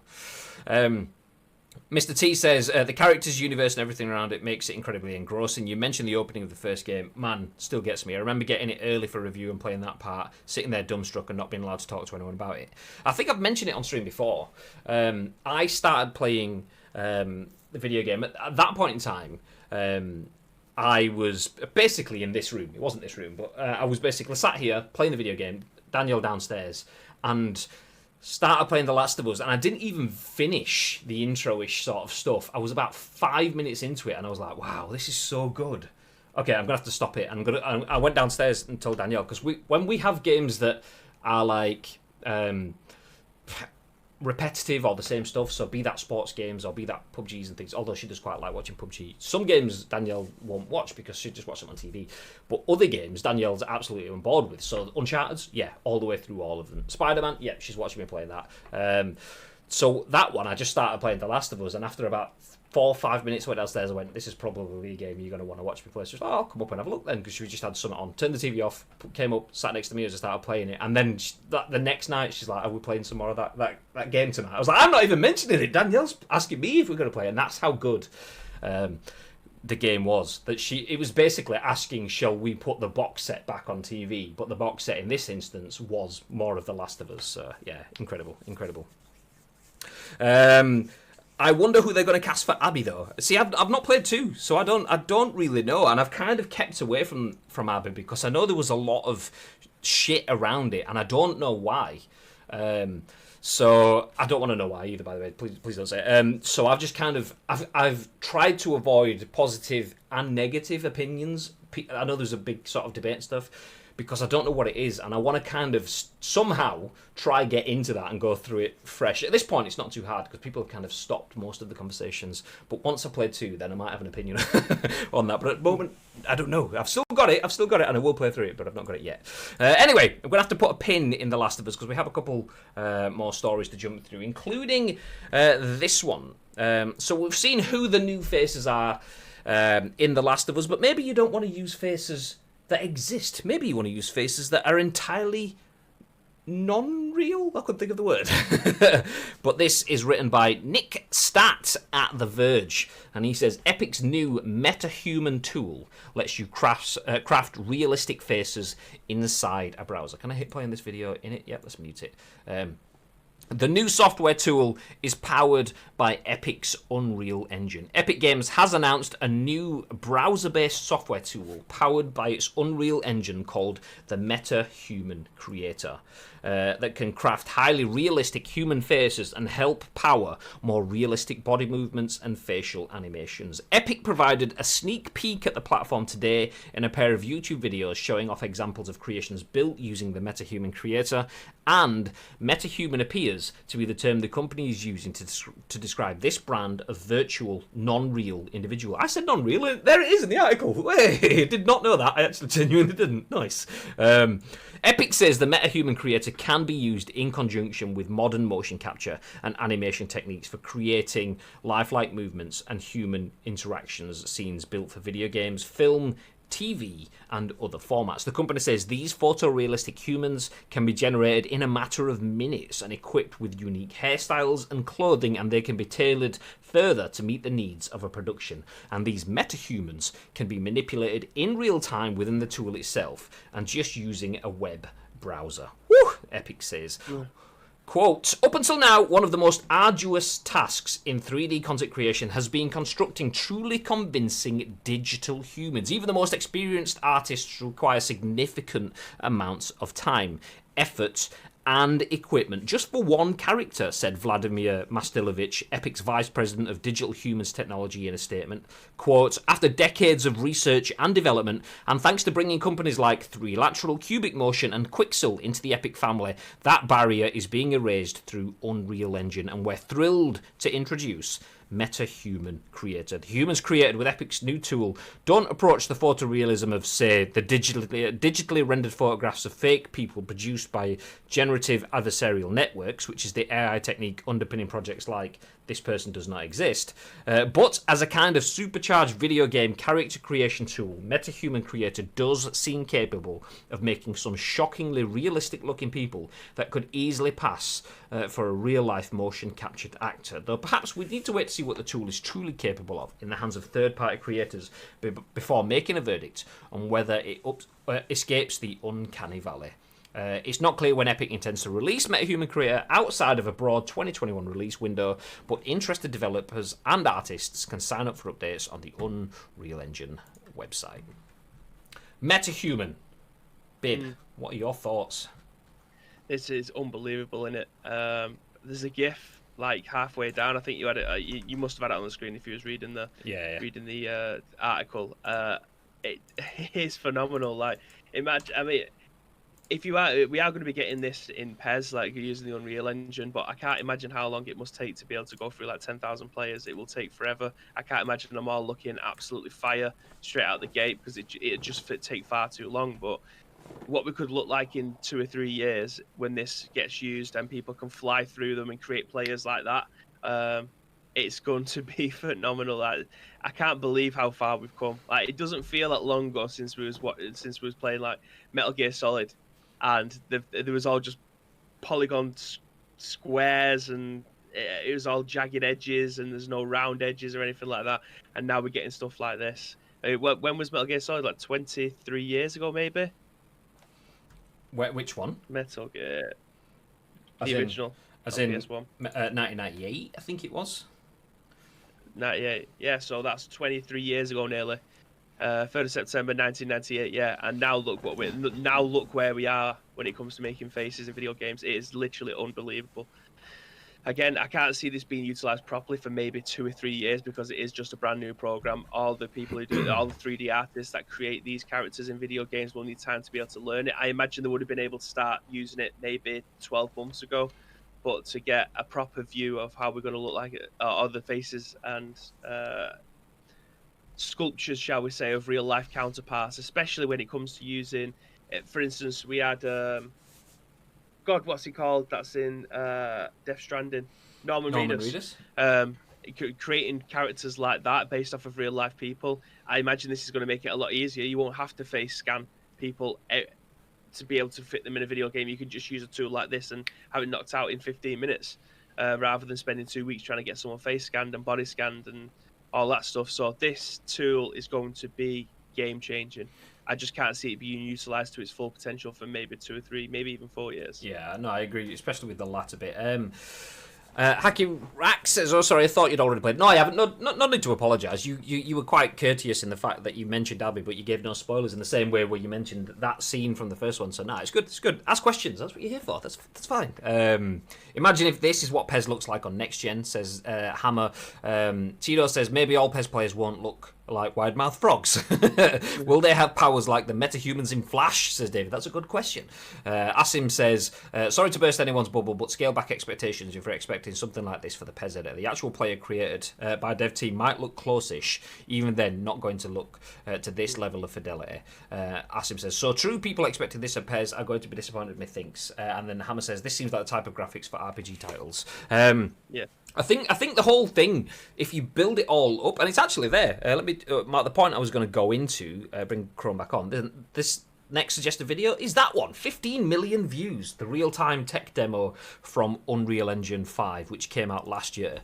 Mr. T says, the characters, universe, and everything around it makes it incredibly engrossing. You mentioned the opening of the first game. Man, still gets me. I remember getting it early for review and playing that part, sitting there dumbstruck and not being allowed to talk to anyone about it. I think I've mentioned it on stream before. I started playing the video game. At that point in time, I was basically in this room. It wasn't this room, but I was basically sat here playing the video game, Daniel downstairs, and started playing The Last of Us, and I didn't even finish the intro-ish sort of stuff. I was about 5 minutes into it, and I was like, wow, this is so good. Okay, I'm going to have to stop it. I went downstairs and told Danielle, because when we have games that are like repetitive or the same stuff, so be that sports games or be that PUBGs and things, although she does quite like watching PUBG. Some games Danielle won't watch because she just watch them on TV, but other games Danielle's absolutely on board with. So Uncharted, yeah, all the way through all of them. Spider-Man, yeah, she's watching me playing that. So that one, I just started playing The Last of Us, and after about 4 or 5 minutes, I went downstairs, I went, this is probably a game you're going to want to watch me play. So she was like, oh, I'll come up and have a look then, because she just had something on. Turned the TV off, came up, sat next to me as I started playing it. And then the next night, she's like, are we playing some more of that game tonight? I was like, I'm not even mentioning it. Danielle's asking me if we're going to play. And that's how good the game was. It was basically asking, shall we put the box set back on TV? But the box set in this instance was more of The Last of Us. So, yeah, incredible. I wonder who they're going to cast for Abby, though. See, I've not played 2, so I don't really know, and I've kind of kept away from Abby because I know there was a lot of shit around it, and I don't know why. So I don't want to know why either. By the way, please don't say it. So I've just kind of I've tried to avoid positive and negative opinions. I know there's a big sort of debate and stuff, because I don't know what it is, and I want to kind of somehow try get into that and go through it fresh. At this point, it's not too hard, because people have kind of stopped most of the conversations. But once I play 2, then I might have an opinion on that. But at the moment, I don't know. I've still got it, and I will play through it, but I've not got it yet. Anyway, I'm going to have to put a pin in The Last of Us, because we have a couple more stories to jump through, including this one. So we've seen who the new faces are in The Last of Us, but maybe you don't want to use faces that exist. Maybe you want to use faces that are entirely non-real. I couldn't think of the word. But this is written by Nick Statt at The Verge, and he says Epic's new MetaHuman tool lets you craft realistic faces inside a browser. Can I hit play on this video in it? Yep, let's mute it. The new software tool is powered by Epic's Unreal Engine. Epic Games has announced a new browser-based software tool powered by its Unreal Engine called the MetaHuman Creator that can craft highly realistic human faces and help power more realistic body movements and facial animations. Epic provided a sneak peek at the platform today in a pair of YouTube videos showing off examples of creations built using the MetaHuman Creator, and MetaHuman appears to be the term the company is using to describe this brand of virtual, non-real individual. I said non-real. There it is in the article. Hey, did not know that. I actually genuinely didn't. Nice. Epic says the MetaHuman Creator can be used in conjunction with modern motion capture and animation techniques for creating lifelike movements and human interactions scenes built for video games, film, TV, and other formats. The company says these photorealistic humans can be generated in a matter of minutes and equipped with unique hairstyles and clothing, and they can be tailored further to meet the needs of a production. And these metahumans can be manipulated in real time within the tool itself and just using a web browser. Woo! Epic says. Yeah. Quote, up until now, one of the most arduous tasks in 3D content creation has been constructing truly convincing digital humans. Even the most experienced artists require significant amounts of time, effort, and equipment just for one character, said Vladimir Mastilovich, Epic's Vice President of Digital Humans Technology, in a statement. Quote, after decades of research and development, and thanks to bringing companies like 3Lateral, Cubic Motion, and Quixel into the Epic family, that barrier is being erased through Unreal Engine, and we're thrilled to introduce MetaHuman Creator. The humans created with Epic's new tool don't approach the photorealism of, say, the digitally rendered photographs of fake people produced by generative adversarial networks, which is the AI technique underpinning projects like This Person Does Not Exist, but as a kind of supercharged video game character creation tool, MetaHuman Creator does seem capable of making some shockingly realistic looking people that could easily pass for a real-life motion captured actor, though perhaps we need to wait to see what the tool is truly capable of in the hands of third-party creators before making a verdict on whether it escapes the uncanny valley. It's not clear when Epic intends to release MetaHuman Creator outside of a broad 2021 release window, but interested developers and artists can sign up for updates on the Unreal Engine website. MetaHuman. Bib, what are your thoughts? This is unbelievable, isn't it? There's a GIF like halfway down. I think you had it. You must have had it on the screen if you was reading the reading the article. It is phenomenal. Like, imagine. I mean, we are going to be getting this in PES, like using the Unreal Engine, but I can't imagine how long it must take to be able to go through like 10,000 players. It will take forever. I can't imagine them all looking absolutely fire straight out the gate, because it just take far too long. But what we could look like in 2 or 3 years when this gets used and people can fly through them and create players like that, it's going to be phenomenal. Like, I can't believe how far we've come. Like, it doesn't feel that long ago since we was playing like Metal Gear Solid, and there was all just polygon squares, and it was all jagged edges, and there's no round edges or anything like that. And now we're getting stuff like this. I mean, when was Metal Gear Solid? Like 23 years ago, maybe. Which one? Metal Gear, As the in- original. As on in PS1. 1998, I think it was. 98. Yeah, so that's 23 years ago nearly. 3rd of September 1998. Yeah, and now look where we are when it comes to making faces in video games. It is literally unbelievable. Again, I can't see this being utilized properly for maybe 2 or 3 years because it is just a brand new program. All the people who do it, all the 3D artists that create these characters in video games will need time to be able to learn it. I imagine they would have been able to start using it maybe 12 months ago. But to get a proper view of how we're going to look like or the faces and sculptures, shall we say, of real life counterparts, especially when it comes to using, for instance, we had God, what's he called? That's in Death Stranding, Norman Reedus. Creating characters like that based off of real life people. I imagine this is going to make it a lot easier. You won't have to face scan people to be able to fit them in a video game. You can just use a tool like this and have it knocked out in 15 minutes rather than spending 2 weeks trying to get someone face scanned and body scanned and all that stuff. So this tool is going to be game changing. I just can't see it being utilised to its full potential for maybe 2 or 3, maybe even 4 years. Yeah, no, I agree, especially with the latter bit. Hacky Rack says, "Oh, sorry, I thought you'd already played." No, I haven't. No need to apologise. You were quite courteous in the fact that you mentioned Abby, but you gave no spoilers in the same way where you mentioned that scene from the first one. So, no, it's good. It's good. Ask questions. That's what you're here for. That's fine. Imagine if this is what PES looks like on next gen. Says Hammer. Tito says maybe all PES players won't look like wide-mouthed frogs. Will they have powers like the metahumans in Flash? Says David. That's a good question. Asim says, sorry to burst anyone's bubble, but scale back expectations if you're expecting something like this for the PES editor. The actual player created by a dev team might look close-ish, even then not going to look to this level of fidelity. Asim says, so true, people expecting this of PES are going to be disappointed, methinks. And then Hammer says, this seems like the type of graphics for RPG titles. Yeah. I think the whole thing, if you build it all up, and it's actually there. Let me mark the point I was going to go into. Bring Chrome back on. This next suggested video is that one. 15 million views. The real-time tech demo from Unreal Engine 5, which came out last year.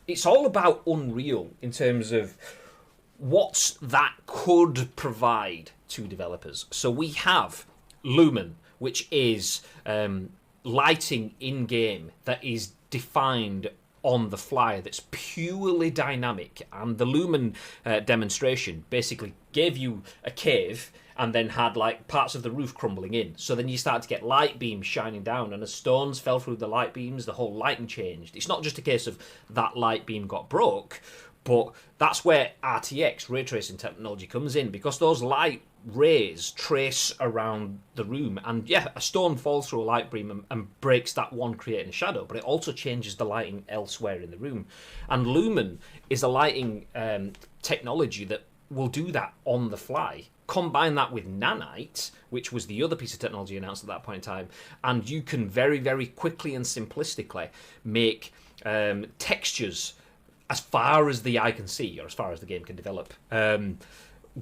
It's all about Unreal in terms of what that could provide to developers. So we have Lumen, which is lighting in-game that is defined on the fly, that's purely dynamic. And the Lumen demonstration basically gave you a cave and then had like parts of the roof crumbling in. So then you start to get light beams shining down, and as stones fell through the light beams, the whole lighting changed. It's not just a case of that light beam got broke, but that's where RTX, ray tracing technology, comes in, because those light rays trace around the room, and yeah, a stone falls through a light beam and breaks that one, creating a shadow, but it also changes the lighting elsewhere in the room. And Lumen is a lighting technology that will do that on the fly. Combine that with Nanite, which was the other piece of technology announced at that point in time, and you can very, very quickly and simplistically make textures as far as the eye can see, or as far as the game can develop,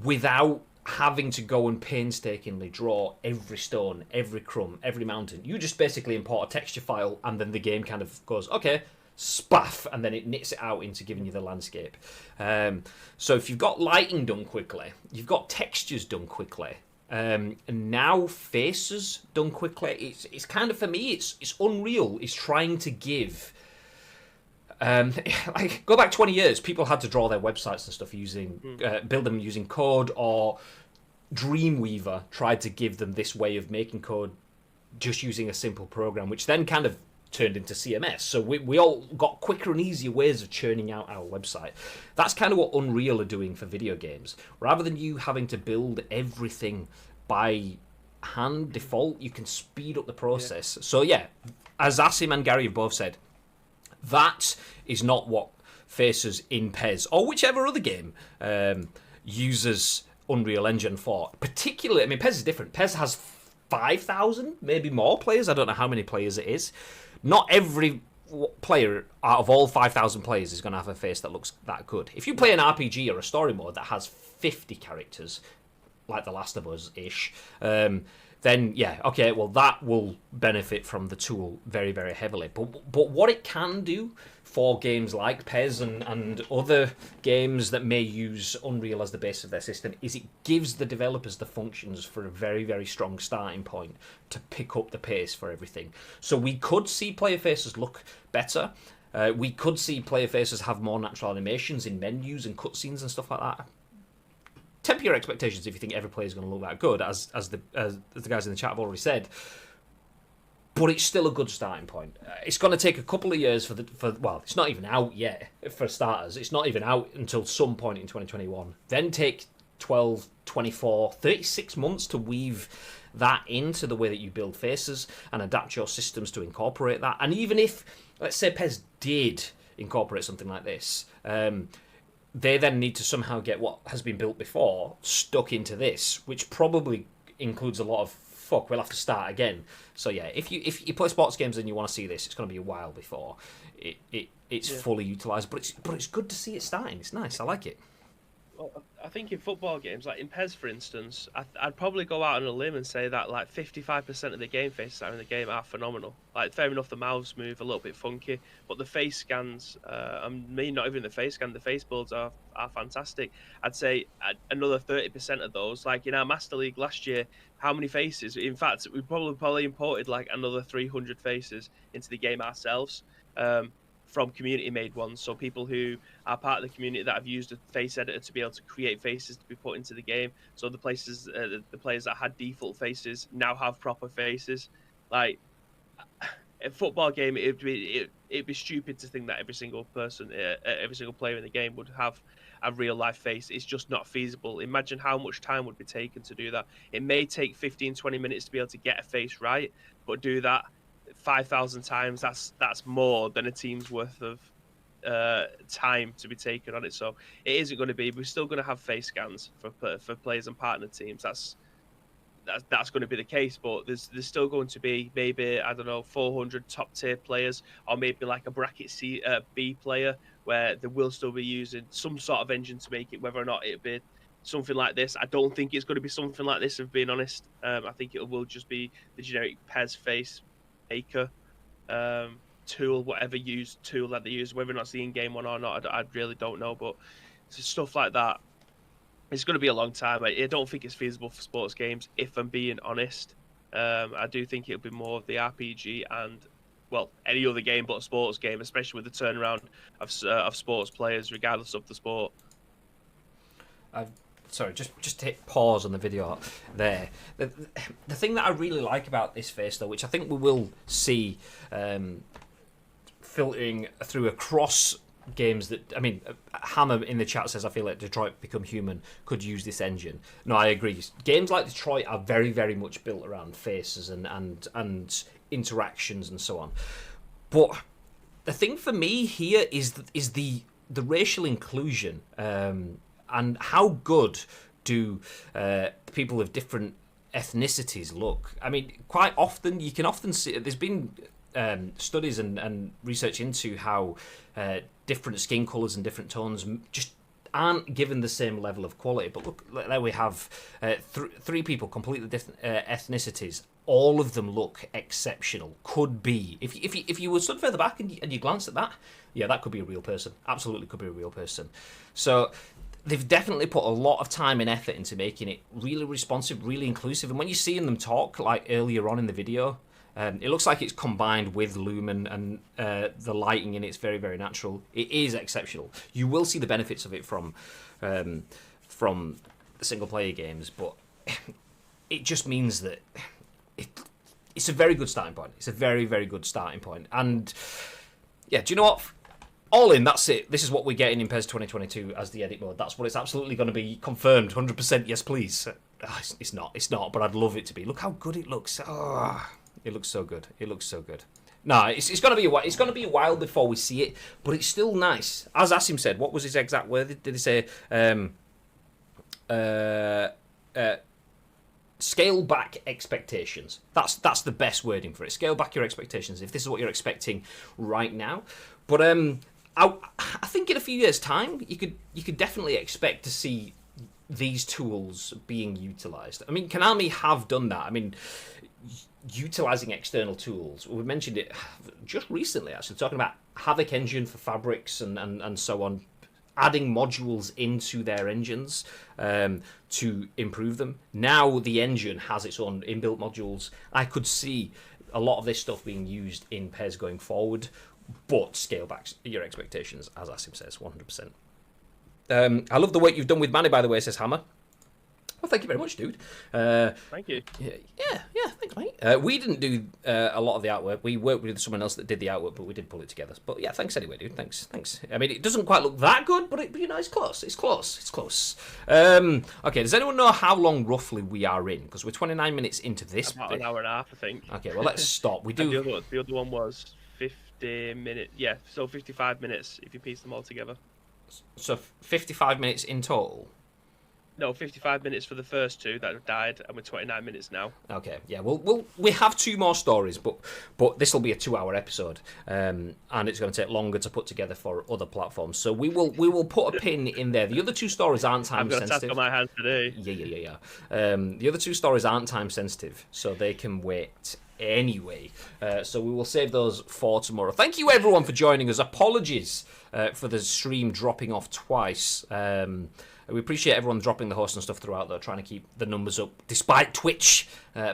without having to go and painstakingly draw every stone, every crumb, every mountain. You just basically import a texture file, and then the game kind of goes, okay, spaff, and then it knits it out into giving you the landscape. So if you've got lighting done quickly, you've got textures done quickly, and now faces done quickly, it's kind of, for me, it's Unreal. It's trying to give... like, go back 20 years, people had to draw their websites and stuff using, build them using code, or Dreamweaver tried to give them this way of making code just using a simple program, which then kind of turned into CMS. So we all got quicker and easier ways of churning out our website. That's kind of what Unreal are doing for video games. Rather than you having to build everything by hand default, you can speed up the process. So yeah, as Asim and Gary have both said, that is not what Faces in PES, or whichever other game, uses Unreal Engine for. Particularly, I mean, PES is different. PES has 5,000, maybe more players. I don't know how many players it is. Not every player out of all 5,000 players is going to have a face that looks that good. If you play an RPG or a story mode that has 50 characters, like The Last of Us-ish, then yeah, okay, well that will benefit from the tool very, very heavily. But what it can do for games like PES and other games that may use Unreal as the base of their system is it gives the developers the functions for a very, very strong starting point to pick up the pace for everything. So we could see player faces look better. We could see player faces have more natural animations in menus and cutscenes and stuff like that. Temper your expectations if you think every player is going to look that good, as the guys in the chat have already said. But it's still a good starting point. It's going to take a couple of years well, it's not even out yet for starters. It's not even out until some point in 2021. Then take 12, 24, 36 months to weave that into the way that you build faces and adapt your systems to incorporate that. And even if, let's say, PES did incorporate something like this, they then need to somehow get what has been built before stuck into this, which probably includes a lot of we'll have to start again. So yeah, if you play sports games and you want to see this, it's going to be a while before it's fully utilised. But it's good to see it starting. It's nice. I like it. Well, I think in football games, like in PES, for instance, I'd probably go out on a limb and say that like 55% of the game faces that are in the game are phenomenal. Like, fair enough, the mouths move a little bit funky, but the face scans, not even the face scan, the face builds are fantastic. I'd say another 30% of those, like in our Master League last year, how many faces? In fact, we probably imported like another 300 faces into the game ourselves. From community-made ones, so people who are part of the community that have used a face editor to be able to create faces to be put into the game. So the players that had default faces now have proper faces. Like a football game, it'd be stupid to think that every single player in the game would have a real-life face. It's just not feasible. Imagine how much time would be taken to do that. It may take 15-20 minutes to be able to get a face right, but do that 5,000 times, that's more than a team's worth of time to be taken on it. So it isn't going to be. We're still going to have face scans for players and partner teams. That's going to be the case. But there's still going to be maybe, I don't know, 400 top tier players, or maybe like a bracket B player where they will still be using some sort of engine to make it. Whether or not it'll be something like this, I don't think it's going to be something like this. If being honest, I think it will just be the generic PES face maker tool, whatever tool that they use, whether or not it's the in-game one or not, I really don't know. But stuff like that, it's going to be a long time. I don't think it's feasible for sports games, if I'm being honest. I do think it'll be more of the RPG and, well, any other game but a sports game, especially with the turnaround of sports players, regardless of the sport. Sorry, just hit pause on the video there. The thing that I really like about this face, though, which I think we will see filtering through across games that, I mean, Hammer in the chat says, I feel like Detroit Become Human could use this engine. No, I agree. Games like Detroit are very, very much built around faces and interactions and so on. But the thing for me here is the racial inclusion. And how good do people of different ethnicities look? I mean, quite often, you can often see, there's been studies and research into how different skin colours and different tones just aren't given the same level of quality. But look, there we have three people, completely different ethnicities. All of them look exceptional. Could be. If you were stood further back and you glanced at that, yeah, that could be a real person. Absolutely could be a real person. So they've definitely put a lot of time and effort into making it really responsive, really inclusive. And when you're seeing them talk, like earlier on in the video, it looks like it's combined with Lumen, and the lighting in it's very, very natural. It is exceptional. You will see the benefits of it from the single-player games, but it just means that it's a very good starting point. It's a very, very good starting point. And yeah, do you know what? All in, that's it. This is what we're getting in PES 2022 as the edit mode. That's what it's absolutely going to be. Confirmed, 100%. Yes, please. It's not. But I'd love it to be. Look how good it looks. Oh, it looks so good. It looks so good. No, it's going to be a while before we see it, but it's still nice. As Asim said, what was his exact word? Did he say? scale back expectations. That's the best wording for it. Scale back your expectations if this is what you're expecting right now. But I think in a few years' time, you could definitely expect to see these tools being utilized. I mean, Konami have done that. I mean, utilizing external tools. We mentioned it just recently, actually, talking about Havoc Engine for fabrics and so on, adding modules into their engines to improve them. Now the engine has its own inbuilt modules. I could see a lot of this stuff being used in PES going forward, but scale back your expectations, as Asim says, 100%. I love the work you've done with Manny, by the way, says Hammer. Well, thank you very much, dude. Thank you. Yeah, thanks, mate. We didn't do a lot of the artwork. We worked with someone else that did the artwork, but we did pull it together. But yeah, thanks anyway, dude. Thanks. I mean, it doesn't quite look that good, but it's close. It's close. Okay, does anyone know how long roughly we are in? Because we're 29 minutes into this. About an hour and a half, I think. Okay, well, let's stop. We do. The other one was 50 minutes. Yeah, so 55 minutes if you piece them all together. So 55 minutes in total? No, 55 minutes for the first two that have died, and we're 29 minutes now. Okay, yeah, we have two more stories, but this will be a 2-hour episode, and it's going to take longer to put together for other platforms. So we will put a pin in there. The other two stories aren't time sensitive. I've got a task on my hands today. Yeah. The other two stories aren't time sensitive, so they can wait anyway. So we will save those for tomorrow. Thank you everyone for joining us. Apologies for the stream dropping off twice. We appreciate everyone dropping the host and stuff throughout, though, trying to keep the numbers up, despite Twitch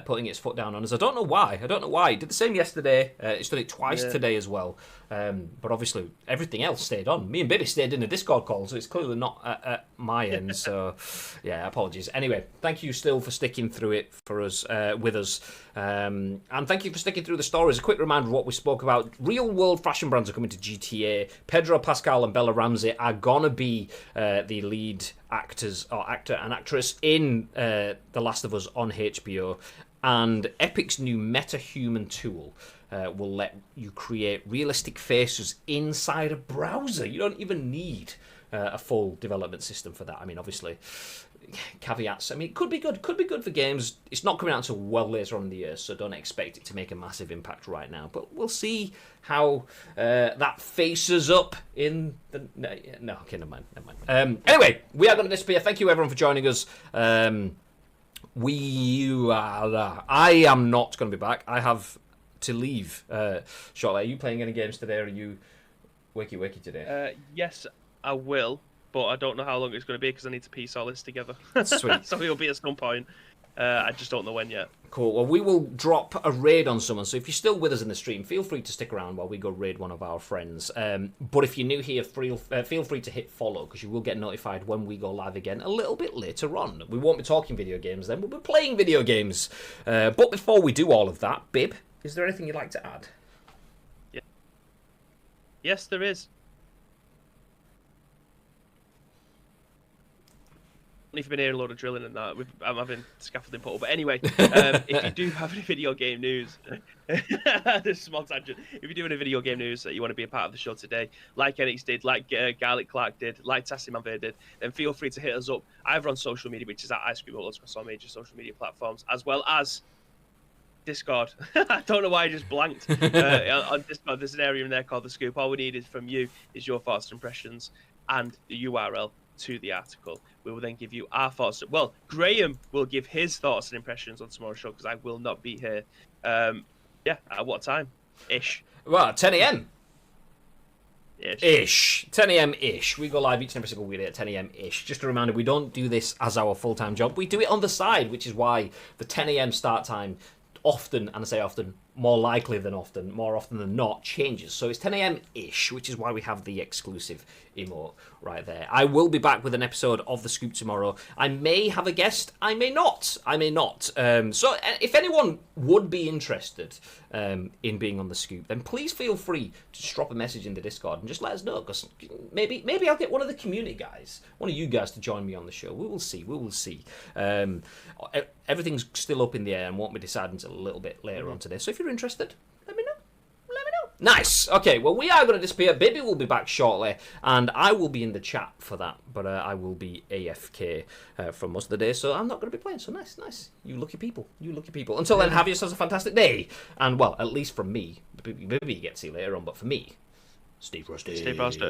putting its foot down on us. I don't know why. It did the same yesterday. It's done it twice today as well. But obviously, everything else stayed on. Me and Bibby stayed in a Discord call, so it's clearly not at my end. So, yeah, apologies. Anyway, thank you still for sticking through it for us, with us. And thank you for sticking through the stories. A quick reminder of what we spoke about. Real-world fashion brands are coming to GTA. Pedro Pascal and Bella Ramsey are going to be the lead actor and actress in The Last of Us on HBO. And Epic's new MetaHuman tool will let you create realistic faces inside a browser. You don't even need a full development system for that. I mean, obviously, caveats. I mean, it could be good for games. It's not coming out until well later on in the year, so don't expect it to make a massive impact right now. But we'll see how that faces up in the... No, okay, never mind. Anyway, we are going to disappear. Thank you, everyone, for joining us. I am not going to be back. I have to leave shortly. Are you playing any games today, or are you wakey today? Yes, I will, but I don't know how long it's going to be because I need to piece all this together. Sweet. So it'll be at some point. I just don't know when yet. Cool. Well, we will drop a raid on someone. So if you're still with us in the stream, feel free to stick around while we go raid one of our friends. But if you're new here, feel free to hit follow because you will get notified when we go live again a little bit later on. We won't be talking video games then. We'll be playing video games. But before we do all of that, Bib, is there anything you'd like to add? Yeah. Yes, there is. If you've been hearing a load of drilling and that, I'm having scaffolding put up. But anyway, if you do have any video game news, this is a small tangent. If you do have any video game news that you want to be a part of the show today, like Enix did, like Garlic Clark did, like Asim Tanvir did, then feel free to hit us up either on social media, which is at Ice Cream Uploads across all major social media platforms, as well as Discord. I don't know why I just blanked. On Discord, there's an area in there called The Scoop. All we need from you is your thoughts and impressions and the URL to the article. We will then give you our thoughts. Well, Graham will give his thoughts and impressions on tomorrow's show because I will not be here. At what time? Ish. Well, 10 a.m. Ish. 10 a.m. ish. We go live each and every single weekday at 10 a.m. ish. Just a reminder, we don't do this as our full-time job. We do it on the side, which is why the 10 a.m. start time often, and I say often, more likely than often, more often than not, changes. So it's 10 a.m.-ish, which is why we have the exclusive emote right there. I will be back with an episode of The Scoop tomorrow. I may have a guest, I may not. So if anyone would be interested in being on The Scoop, then please feel free to just drop a message in the Discord and just let us know, because maybe I'll get one of the community guys, one of you guys, to join me on the show. We will see. Everything's still up in the air and won't be decided until a little bit later on today. So if you're interested, let me know. Nice. Okay, well, we are going to disappear. Baby will be back shortly, and I will be in the chat for that, but I will be AFK for most of the day, so I'm not going to be playing. So nice. You lucky people. Until then, have yourselves a fantastic day. And, well, at least from me. Maybe you get to see you later on, but for me, stay frosty. Stay frosty.